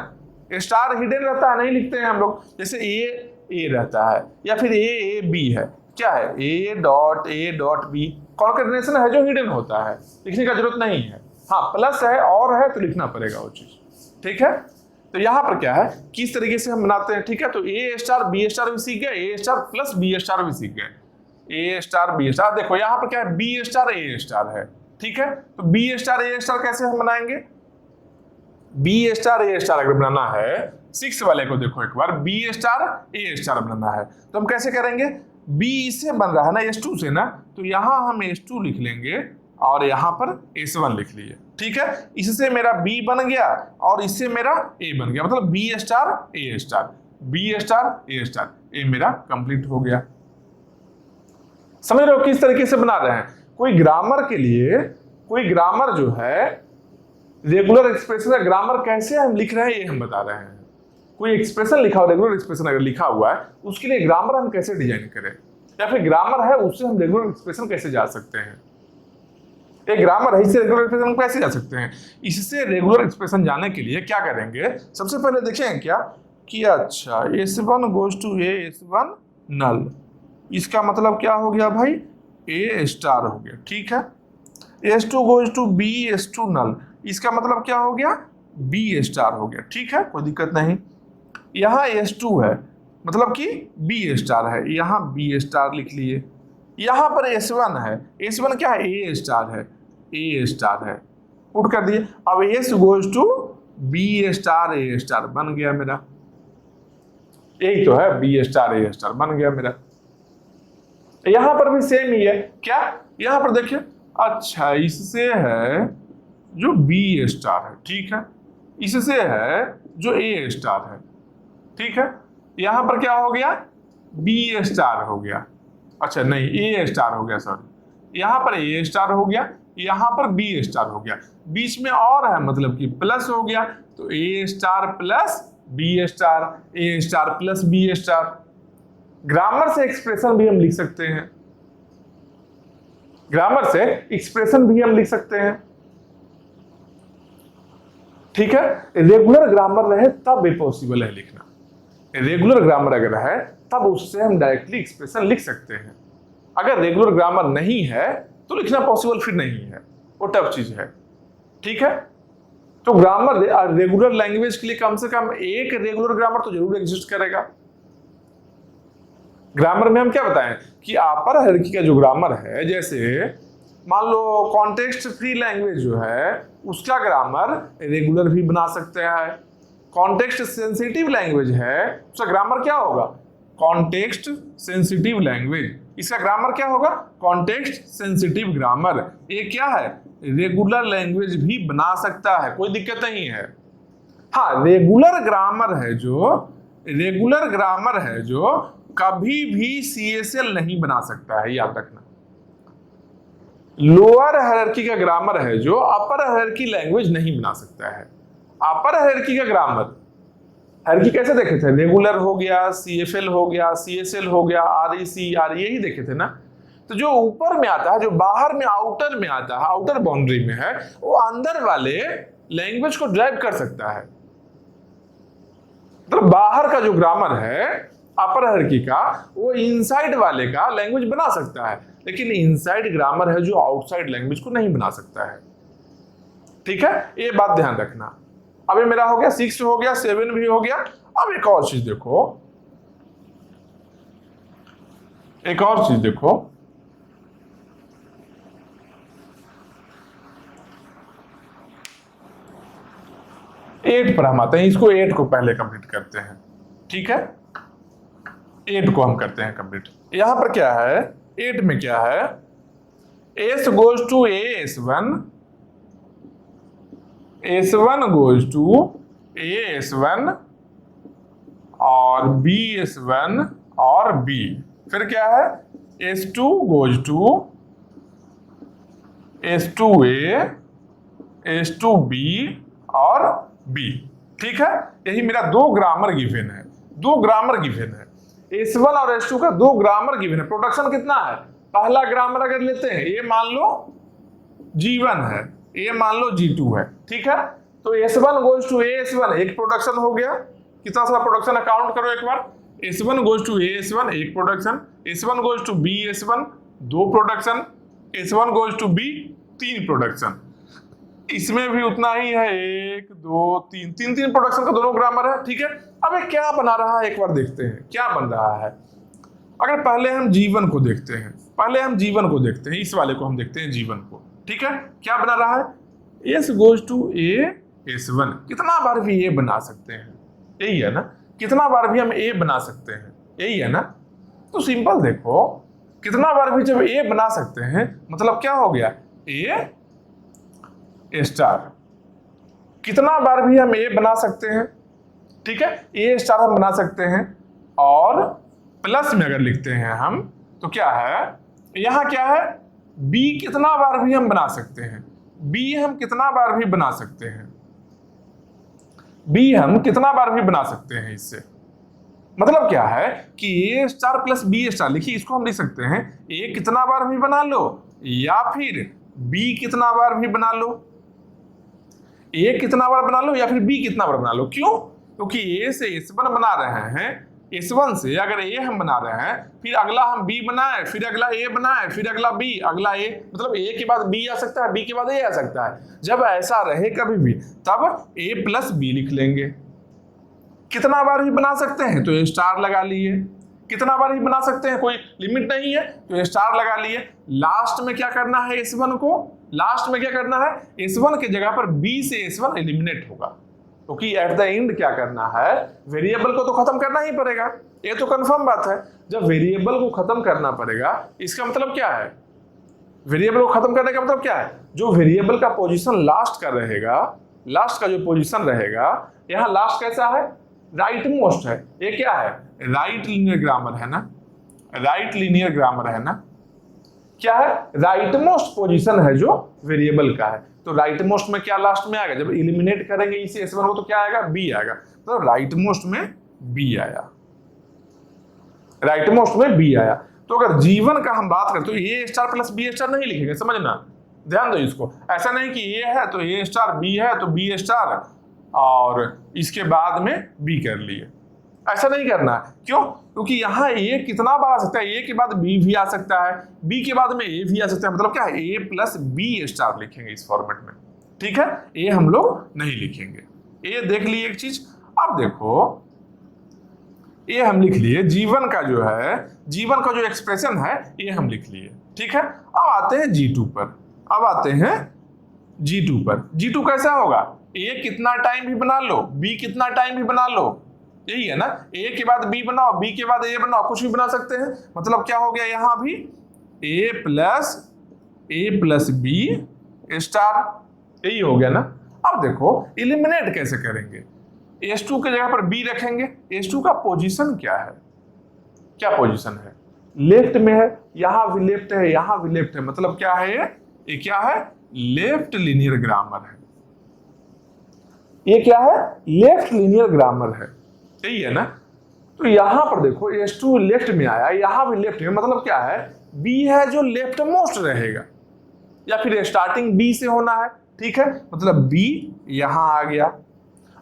स्टार हिडन रहता है, नहीं लिखते हैं हम लोग, जैसे ए रहता है, या फिर ए बी है, क्या है, ए डॉट बी, कॉन्कैटिनेशन है जो हिडन होता है, लिखने का जरूरत नहीं है। हाँ प्लस है और है तो लिखना पड़ेगा वो चीज, ठीक है। तो यहाँ पर क्या है, किस तरीके से हम बनाते हैं, ठीक है। तो ए स्टार बी स्टार भी सीख गए, ए स्टार प्लस बी स्टार भी सीख गए, ए स्टार बी स्टार। देखो यहाँ पर क्या है, बी स्टार ए स्टार है, ठीक है। तो बी स्टार ए स्टार कैसे हम बनाएंगे, बी स्टार ए स्टार अगर बनाना है, 6 वाले को देखो एक बार, बी स्टार ए स्टार बनाना है तो हम कैसे करेंगे, बी से बन रहा है ना S2 से ना, तो यहां हम S2 लिख लेंगे और यहां पर S1 लिख लिए, ठीक है। इससे मेरा B बन गया और इससे मेरा A बन गया, मतलब B star A star, B star A star, A मेरा कंप्लीट हो गया। समझ रहे हो किस तरीके से बना रहे हैं। कोई ग्रामर के लिए, कोई ग्रामर जो है रेगुलर एक्सप्रेशन का ग्रामर कैसे हम लिख रहे हैं ये हम बता रहे हैं। कोई एक्सप्रेशन लिखा हो, रेगुलर एक्सप्रेशन अगर लिखा हुआ है, उसके लिए ग्रामर हम कैसे डिजाइन करें, या फिर ग्रामर है उससे हम रेगुलर एक्सप्रेशन कैसे जा सकते हैं। एक ग्रामर है, इससे रेगुलर एक्सप्रेशन कैसे जा सकते हैं। इससे रेगुलर एक्सप्रेशन जाने के लिए क्या करेंगे, सबसे पहले देखें क्या कि अच्छा S1 goes to A S1 नल, इसका मतलब क्या हो गया भाई, ए स्टार हो गया, ठीक है। S2 goes to B S2 नल, इसका मतलब क्या हो गया, बी स्टार हो गया, ठीक है, कोई दिक्कत नहीं। यहाँ S2 है, मतलब कि बी स्टार है, यहाँ बी स्टार लिख लिए। यहाँ पर S1 है, S1 क्या है, ए स्टार है, ए स्टार है, पुट कर दिए। अब S goes to B star A star बन गया मेरा, यही तो है, बी स्टार ए स्टार बन गया मेरा। यहाँ पर भी सेम ही है, क्या, यहाँ पर देखिए, अच्छा इससे है जो बी स्टार है, ठीक है, इससे है जो ए स्टार है, ठीक है। यहां पर क्या हो गया, बी स्टार हो गया, अच्छा नहीं ए स्टार हो गया, सॉरी, यहां पर ए स्टार हो गया, यहां पर बी स्टार हो गया, बीच में और है मतलब कि प्लस हो गया, तो A star plus B star, A star plus B star. Grammar से एक्सप्रेशन भी हम लिख सकते हैं, ग्रामर से एक्सप्रेशन भी हम लिख सकते हैं, ठीक है, रेगुलर ग्रामर रहे तब ये पॉसिबल है लिखना। रेगुलर ग्रामर अगर है तब उससे हम डायरेक्टली एक्सप्रेशन लिख सकते हैं। अगर रेगुलर ग्रामर नहीं है तो लिखना पॉसिबल फिर नहीं है, वो टफ चीज है। ठीक है, तो ग्रामर रेगुलर लैंग्वेज के लिए कम से कम एक रेगुलर ग्रामर तो जरूर एग्जिस्ट करेगा। ग्रामर में हम क्या बताएं कि अपर हायरार्की का जो ग्रामर है, जैसे मान लो कॉन्टेक्स्ट फ्री लैंग्वेज जो है उसका ग्रामर रेगुलर भी बना सकते हैं। कॉन्टेक्स्ट सेंसिटिव लैंग्वेज है उसका ग्रामर क्या होगा, कॉन्टेक्स्ट सेंसिटिव लैंग्वेज, इसका ग्रामर क्या होगा, कॉन्टेक्स्ट सेंसिटिव ग्रामर। ये क्या है, रेगुलर लैंग्वेज भी बना सकता है, कोई दिक्कत नहीं है। हाँ, रेगुलर ग्रामर है जो कभी भी सीएसएल नहीं बना सकता है, याद रखना। लोअर हायरार्की का ग्रामर है जो अपर हायरार्की लैंग्वेज नहीं बना सकता है। अपर हायरार्की का ग्रामर, हायरार्की कैसे देखे थे, रेगुलर हो गया, सीएफएल हो गया, सीएसएल हो गया, आरईसी आर, यही देखे थे ना। तो जो ऊपर में आता है, जो बाहर में आउटर में आता है, आउटर बाउंड्री में है, वो अंदर वाले लैंग्वेज को ड्राइव कर सकता है। तो बाहर का जो ग्रामर है अपर हायरार्की का, वो इनसाइड वाले का लैंग्वेज बना सकता है, लेकिन इनसाइड ग्रामर है जो आउटसाइड लैंग्वेज को नहीं बना सकता है। ठीक है, ये बात ध्यान रखना। अब ये मेरा हो गया 6 हो गया, 7 भी हो गया। अब एक और चीज देखो, एट पर हम आते हैं। इसको 8 को पहले कंप्लीट करते हैं। ठीक है, 8 को हम करते हैं कंप्लीट। यहां पर क्या है, 8 में क्या है, S goes to AS1, S1 goes to AS1 और BS1 और B। फिर क्या है, S2 goes to S2A, S2B और B। ठीक है, यही मेरा दो ग्रामर गिवन है, S1 और S2 का दो ग्रामर गिवन है। प्रोडक्शन कितना है, पहला ग्रामर अगर लेते हैं, ये मान लो G1 है, ये मान लो G2 है। ठीक है, तो S1 goes to AS1 एक प्रोडक्शन हो गया। कितना सारा प्रोडक्शन है, काउंट करो एक बार। S1 goes to AS1 एक production, S1 goes to BS1 दो production, S1 goes to B तीन प्रोडक्शन। इसमें भी उतना ही है, 1 2 3 तीन प्रोडक्शन का दोनों ग्रामर है। ठीक है, अब ये क्या बना रहा है, एक बार देखते हैं क्या बन रहा है। अगर पहले हम G1 को देखते हैं, इस वाले को हम देखते हैं G1 को। ठीक है, क्या बना रहा है, S goes to AS1। कितना बार भी A बना सकते हैं, यही है ना, कितना बार भी हम A बना सकते हैं, यही है ना। तो सिंपल देखो, कितना बार भी जब A बना सकते हैं मतलब क्या हो गया, A स्टार। कितना बार भी हम A बना सकते हैं। ठीक है, A स्टार हम बना सकते हैं, और प्लस में अगर लिखते हैं हम तो क्या है, यहां क्या है, B कितना बार भी हम बना सकते हैं, B हम कितना बार भी बना सकते हैं, B हम कितना बार भी बना सकते हैं। इससे मतलब क्या है कि A star plus B star, लिखिए इसको हम लिख सकते हैं A कितना बार भी बना लो या फिर B कितना बार भी बना लो, A कितना बार बना लो या फिर B कितना बार बना लो। क्यों, क्योंकि A से S1 बना रहे हैं, S1 से अगर A हम बना रहे हैं, फिर अगला हम B बनाए, फिर अगला A बनाए, फिर अगला B, अगला A, मतलब A के बाद B आ सकता है, B के बाद A आ सकता है। जब ऐसा रहे कभी भी तब A प्लस B लिख लेंगे। कितना बार भी बना सकते हैं तो स्टार लगा लिए, कितना बार भी बना सकते हैं कोई लिमिट नहीं है तो स्टार लगा लिए। लास्ट में क्या करना है, S1 को लास्ट में क्या करना है, S1 के जगह पर B से S1 एलिमिनेट होगा, क्योंकि एट द एंड क्या करना है, वेरिएबल को तो खत्म करना ही पड़ेगा, ये तो कंफर्म बात है। जब वेरिएबल को खत्म करना पड़ेगा, इसका मतलब क्या है, वेरिएबल को खत्म करने का मतलब क्या है, जो वेरिएबल का पोजीशन लास्ट का रहेगा, लास्ट का जो पोजीशन रहेगा, यहाँ लास्ट कैसा है, राइट मोस्ट है। ये क्या है, राइट लीनियर ग्रामर है ना, राइट लीनियर ग्रामर है ना। क्या है, राइट मोस्ट पोजीशन है जो वेरिएबल का है। तो राइट मोस्ट में क्या लास्ट में आएगा, जब एलिमिनेट करेंगे इसे S1 को तो क्या आएगा, B आएगा। तो राइट मोस्ट में B आया, राइट मोस्ट में B आया। तो अगर G1 का हम बात करें तो A star plus B star नहीं लिखेंगे, समझना, ध्यान दो इसको। ऐसा नहीं कि A है तो A स्टार, B है तो B स्टार, और इसके बाद में बी कर लिए। ऐसा नहीं करना है, क्यों? क्योंकि यहाँ ए कितना बार आ सकता है, ए के बाद बी भी आ सकता है, बी के बाद में ए भी आ सकता है। मतलब क्या है, ए प्लस बी स्टार लिखेंगे इस फॉर्मेट में, ठीक है। ए हम लोग नहीं लिखेंगे। ए देख लिए एक चीज। अब देखो ये हम लिख लिए, जीवन का जो है, जीवन का जो एक्सप्रेशन है ये हम लिख लिए, ठीक है। अब आते हैं G2 पर। अब आते हैं G2 पर। G2 कैसा होगा, ए कितना टाइम भी बना लो, बी कितना टाइम भी बना लो, यही है ना। ए के बाद बी बनाओ, बी के बाद ए बनाओ, कुछ भी बना सकते हैं। मतलब क्या हो गया यहाँ भी, ए प्लस बी स्टार, यही हो गया ना। अब देखो इलिमिनेट कैसे करेंगे, H2 के जगह पर B रखेंगे। H2 का पोजीशन क्या है, क्या पोजीशन है, लेफ्ट में है, यहां भी लेफ्ट है, यहां भी लेफ्ट है। मतलब क्या है ये क्या है, लेफ्ट लीनियर ग्रामर है। ये क्या है, लेफ्ट लीनियर ग्रामर है, यही है ना। तो यहां पर देखो H2 लेफ्ट में आया, यहां भी लेफ्ट में, मतलब क्या है, B है जो लेफ्ट मोस्ट रहेगा, या फिर स्टार्टिंग B से होना है, ठीक है। मतलब B यहां आ गया।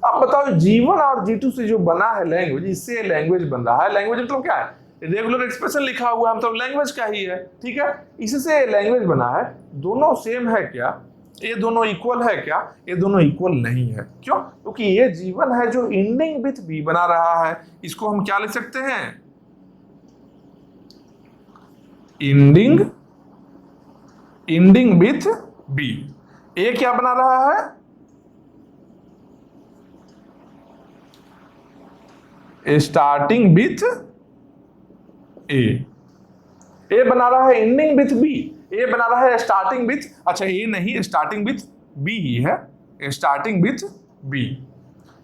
अब बताओ G1 और G2 से जो बना है लैंग्वेज, इससे लैंग्वेज बन रहा है। लैंग्वेज मतलब क्या है, रेगुलर एक्सप्रेशन लिखा हुआ है, मतलब लैंग्वेज का ही है, ठीक है। इससे लैंग्वेज बना है। दोनों सेम है क्या, ये दोनों इक्वल है क्या, ये दोनों इक्वल नहीं है। क्यों? क्योंकि ये G1 है जो एंडिंग विथ B बना रहा है। इसको हम क्या लिख सकते हैं, एंडिंग विथ B। ये क्या बना रहा है, स्टार्टिंग विथ ए बना रहा है एंडिंग विथ बी, ए बना रहा है स्टार्टिंग विथ, अच्छा ए नहीं, स्टार्टिंग विथ बी ही है, स्टार्टिंग विथ बी।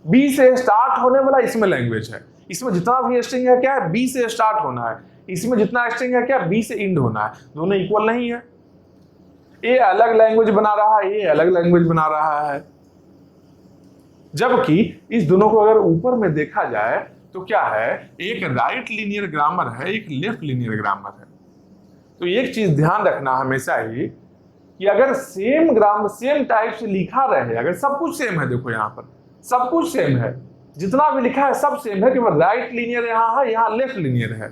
बी से स्टार्ट होने वाला इसमें लैंग्वेज है, इसमें जितना भी स्ट्रिंग है क्या है, बी से स्टार्ट होना है, इसमें जितना स्ट्रिंग है क्या, बी से एंड होना है। दोनों इक्वल नहीं है, ए अलग लैंग्वेज बना रहा है, ये अलग लैंग्वेज बना रहा है। जबकि इस दोनों को अगर ऊपर में देखा जाए तो क्या है, एक राइट लीनियर ग्रामर है, एक लेफ्ट लीनियर ग्रामर है। तो एक चीज ध्यान रखना हमेशा ही कि अगर सेम ग्रामर सेम टाइप से लिखा रहे, अगर सब कुछ सेम है, देखो यहाँ पर सब कुछ सेम है, जितना भी लिखा है सब सेम है, केवल राइट लीनियर यहाँ है, यहाँ लेफ्ट लीनियर है।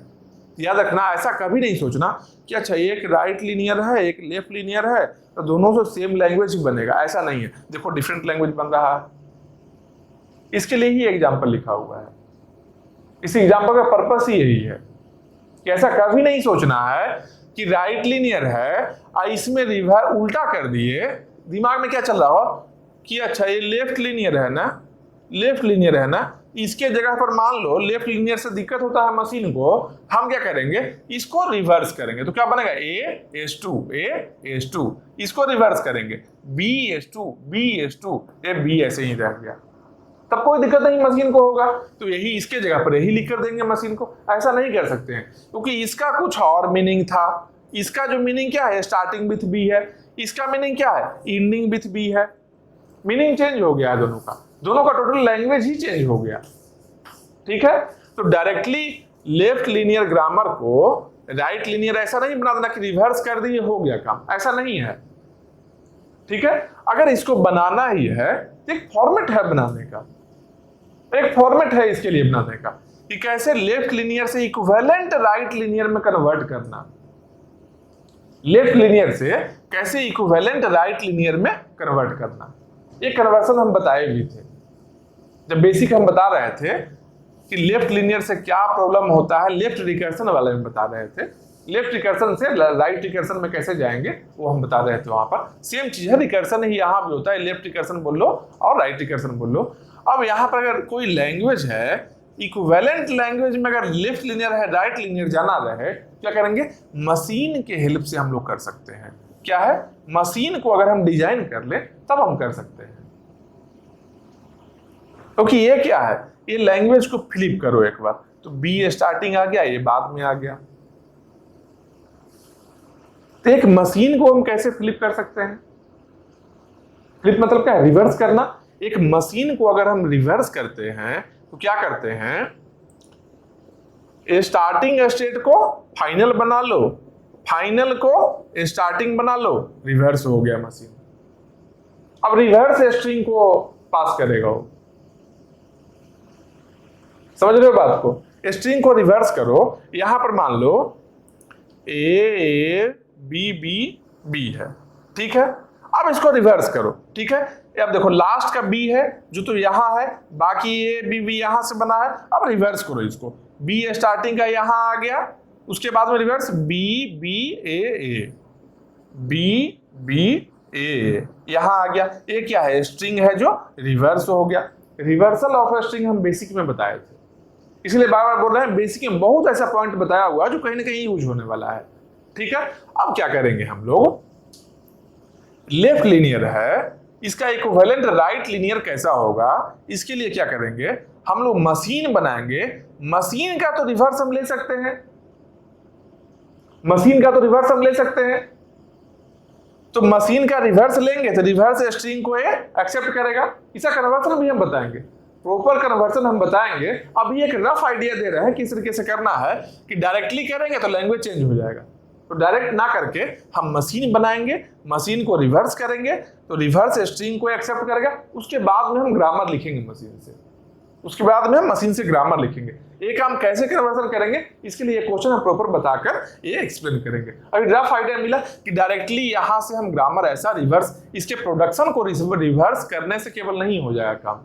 याद रखना, ऐसा कभी नहीं सोचना कि अच्छा एक राइट लीनियर है एक लेफ्ट लीनियर है तो दोनों से सेम लैंग्वेज बनेगा, ऐसा नहीं है। देखो डिफरेंट लैंग्वेज बन रहा है, इसके लिए ही एग्जाम्पल लिखा हुआ है। इस एग्जाम्पल का पर्पस ही यही है कि ऐसा कभी नहीं सोचना है कि राइट लीनियर है और इसमें रिवर्स उल्टा कर दिए। दिमाग में क्या चल रहा हो कि अच्छा ये लेफ्ट लीनियर है ना, लेफ्ट लीनियर है ना, इसके जगह पर मान लो लेफ्ट लीनियर से दिक्कत होता है मशीन को, हम क्या करेंगे, इसको रिवर्स करेंगे। तो क्या बनेगा, A S2, इसको रिवर्स करेंगे B S2, ये B ऐसे ही रह गया, तब कोई दिक्कत नहीं मशीन को होगा। तो यही इसके जगह पर यही लिख कर देंगे मशीन को। ऐसा नहीं कर सकते हैं क्योंकि इसका कुछ और मीनिंग था। इसका जो मीनिंग क्या है, स्टार्टिंग विथ बी है, इसका मीनिंग क्या है, एंडिंग विथ बी है। मीनिंग चेंज हो गया है दोनों का टोटल लैंग्वेज ही चेंज हो गया, ठीक है। तो डायरेक्टली लेफ्ट लीनियर ग्रामर को राइट लीनियर ऐसा नहीं बना देना कि रिवर्स कर दिए हो गया काम, ऐसा नहीं है, ठीक है। अगर इसको बनाना ही है तो एक फॉर्मेट है बनाने का, एक फॉर्मेट है इसके लिए बनाने का कि कैसे लेफ्ट लीनियर से इक्विवेलेंट राइट लीनियर में कन्वर्ट करना, लेफ्ट लीनियर से कैसे इक्विवेलेंट राइट लीनियर में कन्वर्ट करना। ये कन्वर्सन हम बताए भी थे जब बेसिक हम बता रहे थे कि लेफ्ट लीनियर से क्या प्रॉब्लम होता है, लेफ्ट रिकर्सन वाले में बता रहे थे। लेफ्ट रिकर्सन से राइट रिकर्सन में कैसे जाएंगे वो हम बता रहे थे। वहां पर सेम चीज है, रिकर्सन ही यहाँ भी होता है, लेफ्ट रिकर्सन बोल लो और राइट रिकर्सन बोल लो। अब यहाँ पर अगर कोई लैंग्वेज है, इक्विवेलेंट लैंग्वेज में अगर लेफ्ट लीनियर है राइट लीनियर जाना रहे, क्या करेंगे, मशीन के हेल्प से हम लोग कर सकते हैं। क्या है, मशीन को अगर हम डिजाइन कर ले तब हम कर सकते हैं। क्योंकि ये क्या है, ये लैंग्वेज को फ्लिप करो एक बार, तो बी स्टार्टिंग आ गया, ये बाद में आ गया। तो एक मशीन को हम कैसे फ्लिप कर सकते हैं, फ्लिप मतलब क्या है, रिवर्स करना। एक मशीन को अगर हम रिवर्स करते हैं तो क्या करते हैं, स्टार्टिंग स्टेट को फाइनल बना लो, फाइनल को स्टार्टिंग बना लो, रिवर्स हो गया मशीन। अब रिवर्स स्ट्रिंग को पास करेगा वो, समझ रहे हो बात को? स्ट्रिंग को रिवर्स करो, यहां पर मान लो ए बी बी बी है, ठीक है। अब इसको रिवर्स करो, ठीक है। अब देखो लास्ट का बी है जो तो यहां है, बाकी ए बी बी यहां से बना है। अब रिवर्स करो इसको, बी स्टार्टिंग का यहां आ गया, उसके बाद में reverse B B A B B A यहां आ गया। ये क्या है? स्ट्रिंग है जो रिवर्स हो गया। रिवर्सल ऑफ स्ट्रिंग हम बेसिक में बताए थे, इसलिए बार बार बोल रहे हैं बेसिक में बहुत ऐसा पॉइंट बताया हुआ जो कहीं ना कहीं यूज होने वाला है, ठीक है। अब क्या करेंगे हम लोग, लेफ्ट लीनियर है, इसका इक्विवेलेंट राइट लीनियर कैसा होगा, इसके लिए क्या करेंगे हम लोग, मशीन बनाएंगे। मशीन का तो रिवर्स हम ले सकते हैं, मशीन का तो रिवर्स हम ले सकते हैं। तो मशीन का रिवर्स लेंगे तो रिवर्स स्ट्रिंग को ये एक्सेप्ट करेगा। इसका कन्वर्सन भी हम बताएंगे, प्रॉपर कन्वर्सन हम बताएंगे। अभी एक रफ आइडिया दे रहे हैं किस तरीके से करना है, कि डायरेक्टली करेंगे तो लैंग्वेज चेंज हो जाएगा। तो डायरेक्ट ना करके हम मशीन बनाएंगे, मशीन को रिवर्स करेंगे तो रिवर्स स्ट्रिंग को एक्सेप्ट करेगा। उसके बाद में हम ग्रामर लिखेंगे मशीन से, उसके बाद में हम मशीन से ग्रामर लिखेंगे। ये काम कैसे कन्वर्सन करेंगे, इसके लिए क्वेश्चन हम प्रॉपर बताकर ये एक्सप्लेन करेंगे। अभी रफ आइडिया मिला कि डायरेक्टली यहां से हम ग्रामर ऐसा रिवर्स, इसके प्रोडक्शन को रिवर्स करने से केवल नहीं हो जाएगा काम,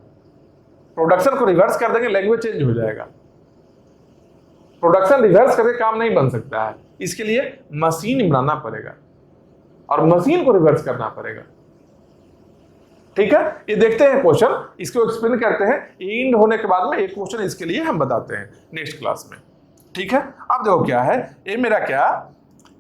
प्रोडक्शन को रिवर्स कर देंगे लैंग्वेज चेंज हो जाएगा। प्रोडक्शन रिवर्स करके काम नहीं बन सकता है, इसके लिए मशीन बनाना पड़ेगा और मशीन को रिवर्स करना पड़ेगा, ठीक है। ये देखते हैं क्वेश्चन, इसको एक्सप्लेन करते हैं। एंड होने के बाद में एक क्वेश्चन इसके लिए हम बताते हैं नेक्स्ट क्लास में, ठीक है। अब देखो क्या है, ये मेरा क्या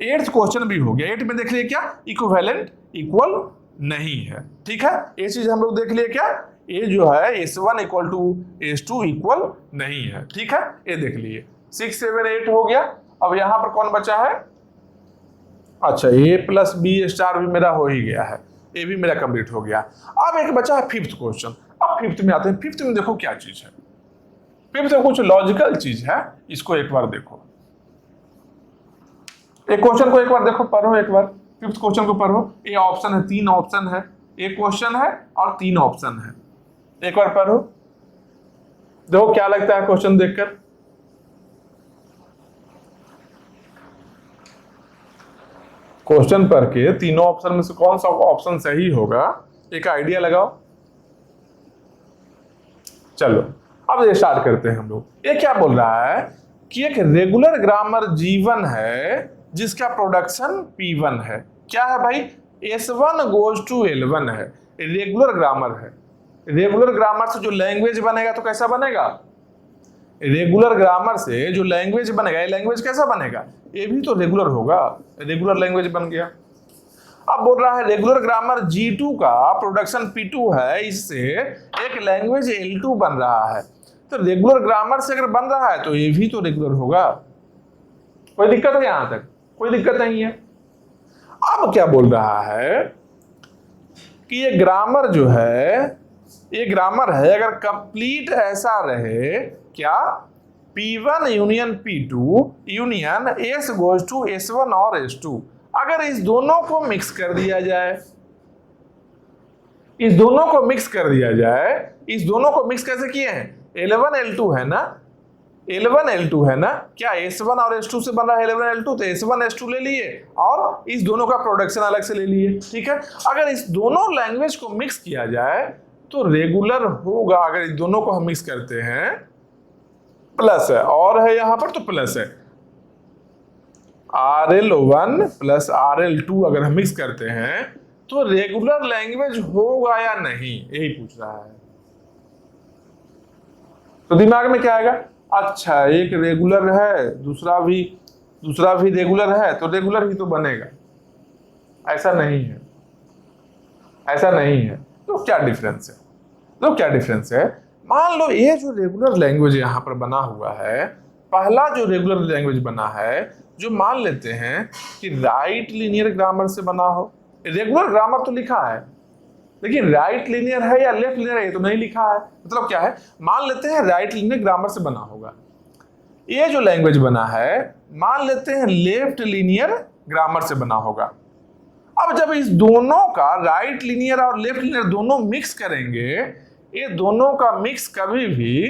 8th क्वेश्चन भी हो गया। 8 में देख लिए क्या, इक्विवेलेंट इक्वल नहीं है, ठीक है। ये चीज हम लोग देख लिए क्या, ये जो है S1 equal to S2 equal नहीं है, ठीक है। ये देख लिए 6 7 8 हो गया। अब यहां पर कौन बचा है, अच्छा A प्लस बी स्टार भी मेरा हो ही गया है, ये भी मेरा कंप्लीट हो गया। अब एक बचा है 5th क्वेश्चन। अब 5th में आते हैं। 5th में देखो क्या चीज है, 5th में कुछ लॉजिकल चीज है, इसको एक बार देखो। एक क्वेश्चन को एक बार देखो, पढ़ो एक बार 5th क्वेश्चन को पढ़ो। ये ऑप्शन है, 3 ऑप्शन है, एक क्वेश्चन है और 3 ऑप्शन है। एक बार पढ़ो, देखो क्या लगता है क्वेश्चन देखकर। क्वेश्चन पढ़ के तीनों ऑप्शन में से कौन सा ऑप्शन सही होगा, एक आइडिया लगाओ। चलो अब ये स्टार्ट करते हैं हम लोग। ये क्या बोल रहा है कि एक रेगुलर ग्रामर G1 है जिसका प्रोडक्शन P1 है। क्या है भाई, S1 गोज टू L1 है, रेगुलर ग्रामर है। रेगुलर ग्रामर से जो लैंग्वेज बनेगा तो कैसा बनेगा, रेगुलर ग्रामर से जो लैंग्वेज बनेगा, ये लैंग्वेज कैसा बनेगा, ये भी तो रेगुलर होगा, रेगुलर लैंग्वेज बन गया। अब बोल रहा है रेगुलर ग्रामर G2 का प्रोडक्शन P2 है, इससे एक लैंग्वेज L2 बन रहा है। तो रेगुलर ग्रामर से अगर बन रहा है तो ये भी तो रेगुलर होगा। कोई दिक्कत है यहां तक? कोई दिक्कत नहीं है। अब क्या बोल रहा है कि ये ग्रामर जो है, ये ग्रामर है अगर कंप्लीट ऐसा रहे, क्या P1 union P2 union S goes to S1 और S2, अगर इस दोनों को मिक्स कर दिया जाए, इस दोनों को मिक्स कर दिया जाए, इस दोनों को मिक्स कैसे किए हैं, L1 L2 है ना, L1 L2 है ना, क्या S1 और S2 से बन रहा है L1 L2, तो S1 S2 ले लिए और इस दोनों का प्रोडक्शन अलग से ले लिए, ठीक है। अगर इस दोनों लैंग्वेज को मिक्स किया जाए तो रेगुलर होगा। अगर इस दोनों को हम मिक्स करते हैं, प्लस है और है यहां पर तो प्लस है, RL1 प्लस RL2 अगर हम मिक्स करते हैं तो रेगुलर लैंग्वेज होगा या नहीं, यही पूछ रहा है। तो दिमाग में क्या आएगा, अच्छा एक रेगुलर है, दूसरा भी रेगुलर है, तो रेगुलर ही तो बनेगा। ऐसा नहीं है, ऐसा नहीं है। तो क्या डिफरेंस है, तो क्या डिफरेंस है, मान लो ये जो रेगुलर लैंग्वेज यहां पर बना हुआ है, पहला जो रेगुलर लैंग्वेज बना है, जो मान लेते हैं कि राइट लीनियर ग्रामर से बना हो। रेगुलर ग्रामर तो लिखा है, लेकिन राइट लीनियर है या लेफ्ट लीनियर है ये तो नहीं लिखा है। मतलब क्या है, मान लेते हैं राइट लीनियर ग्रामर से बना होगा। ये जो लैंग्वेज बना है, मान लेते हैं लेफ्ट लीनियर ग्रामर से बना होगा। अब जब इस दोनों का राइट लीनियर और लेफ्ट लीनियर दोनों मिक्स करेंगे, ये दोनों का मिक्स कभी भी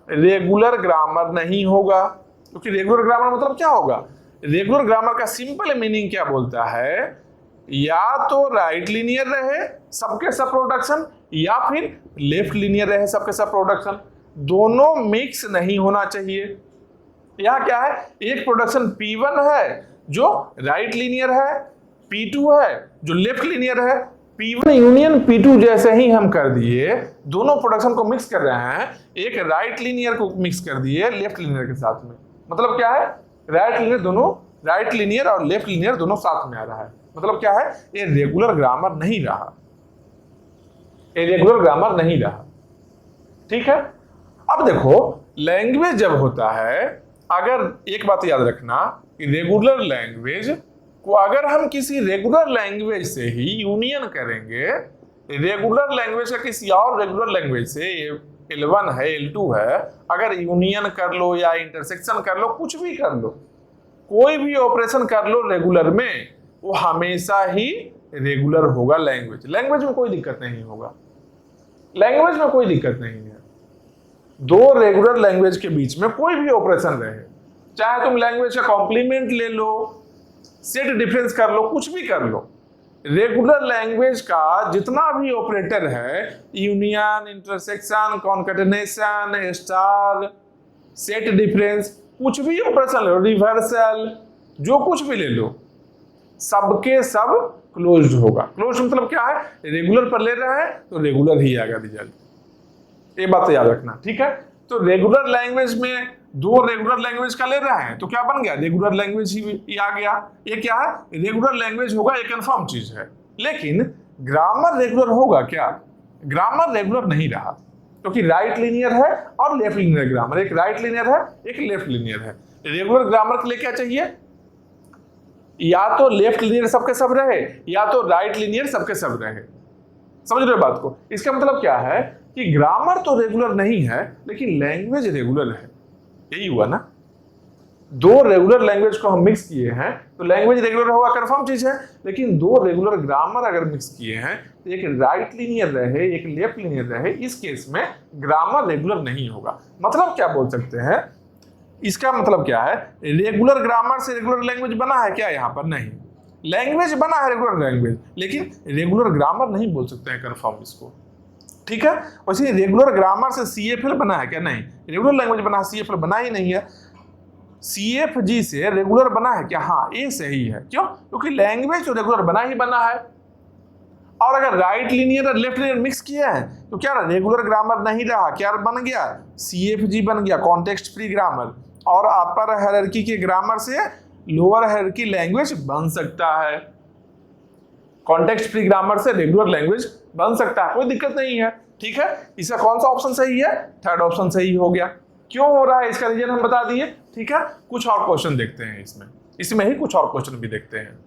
रेगुलर ग्रामर नहीं होगा। क्योंकि रेगुलर ग्रामर मतलब क्या होगा? रेगुलर ग्रामर का सिंपल मीनिंग क्या बोलता है? या तो राइट लीनियर रहे सबके सब प्रोडक्शन, या फिर लेफ्ट लीनियर रहे सबके सब प्रोडक्शन, दोनों मिक्स नहीं होना चाहिए। यहाँ क्या है? एक प्रोडक्शन P1 है जो राइट लीनियर है, P2 है जो लेफ्ट लीनियर है। P1 यूनियन P2 जैसे ही हम कर दिए, दोनों प्रोडक्शन को मिक्स कर रहे हैं, एक राइट लीनियर को मिक्स कर दिए लेफ्ट लीनियर के साथ में। मतलब क्या है? राइट लीनियर और लेफ्ट लीनियर दोनों साथ में आ रहा है। मतलब क्या है? ये रेगुलर ग्रामर नहीं रहा, ये रेगुलर ग्रामर नहीं रहा। ठीक है। अब देखो, लैंग्वेज जब होता है, अगर एक बात याद रखना कि रेगुलर लैंग्वेज को अगर हम किसी रेगुलर लैंग्वेज से ही यूनियन करेंगे, रेगुलर लैंग्वेज का किसी और रेगुलर लैंग्वेज से, L1 है L2 है, अगर यूनियन कर लो या इंटरसेक्शन कर लो, कुछ भी कर लो, कोई भी ऑपरेशन कर लो रेगुलर में, वो हमेशा ही रेगुलर होगा। लैंग्वेज में कोई दिक्कत नहीं होगा, लैंग्वेज में कोई दिक्कत नहीं है। दो रेगुलर लैंग्वेज के बीच में कोई भी ऑपरेशन रहे, चाहे तुम लैंग्वेज का कॉम्प्लीमेंट ले लो, सेट डिफरेंस कर लो, कुछ भी कर लो, रेगुलर लैंग्वेज का जितना भी ऑपरेटर है, union, intersection, concatenation, star, set difference, कुछ भी ऑपरेशन ले लो, रिवर्सल, जो कुछ भी ले लो, सबके सब क्लोज्ड होगा। क्लोज्ड मतलब क्या है? रेगुलर पर ले रहे हैं तो रेगुलर ही आएगा रिजल्ट। ये बात याद रखना। ठीक है। तो रेगुलर लैंग्वेज में दो रेगुलर लैंग्वेज का ले रहे हैं तो क्या बन गया? रेगुलर लैंग्वेज ही आ गया। ये क्या है? रेगुलर लैंग्वेज होगा, ये कंफर्म चीज है। लेकिन ग्रामर रेगुलर होगा क्या? ग्रामर रेगुलर नहीं रहा, क्योंकि राइट लीनियर है और लेफ्ट लीनियर ग्रामर, एक राइट लीनियर है एक लेफ्ट लीनियर है। रेगुलर ग्रामर के लिए क्या चाहिए? या तो लेफ्ट लीनियर सबके सब रहे, या तो राइट लीनियर सबके सब रहे। समझ रहे हो बात को? इसका मतलब क्या है कि ग्रामर तो रेगुलर नहीं है लेकिन लैंग्वेज रेगुलर है। यही हुआ ना? दो रेगुलर लैंग्वेज को हम मिक्स किए हैं तो लैंग्वेज रेगुलर होगा, कंफर्म चीज है। लेकिन दो रेगुलर ग्रामर अगर मिक्स किए हैं तो एक राइट लीनियर रहे एक लेफ्ट लीनियर रहे, इस केस में ग्रामर रेगुलर नहीं होगा। मतलब क्या बोल सकते हैं? इसका मतलब क्या है? रेगुलर ग्रामर से रेगुलर लैंग्वेज बना है क्या? यहाँ पर नहीं। लैंग्वेज बना है रेगुलर लैंग्वेज, लेकिन रेगुलर ग्रामर नहीं बोल सकते हैं कंफर्म इसको। ठीक है। वैसे रेगुलर ग्रामर से CFL बना है क्या? नहीं। रेगुलर लैंग्वेज बना है, CFL बना ही नहीं है। CFG से रेगुलर बना है क्या? हाँ, ये सही है। क्यों? क्योंकि लैंग्वेज तो रेगुलर बना ही बना है। और अगर राइट लीनियर और लेफ्ट लीनियर मिक्स किया है तो क्या रेगुलर ग्रामर नहीं रहा, क्या बन गया? CFG बन गया, कॉन्टेक्स्ट फ्री ग्रामर। और अपर हायरार्की के ग्रामर से लोअर हायरार्की लैंग्वेज बन सकता है। कॉन्टेक्स्ट फ्री ग्रामर से रेगुलर लैंग्वेज बन सकता है, कोई दिक्कत नहीं है। ठीक है। इसका कौन सा ऑप्शन सही है? थर्ड ऑप्शन सही हो गया। क्यों हो रहा है इसका रीजन हम बता दिए। ठीक है। कुछ और क्वेश्चन देखते हैं, इसमें ही कुछ और क्वेश्चन भी देखते हैं।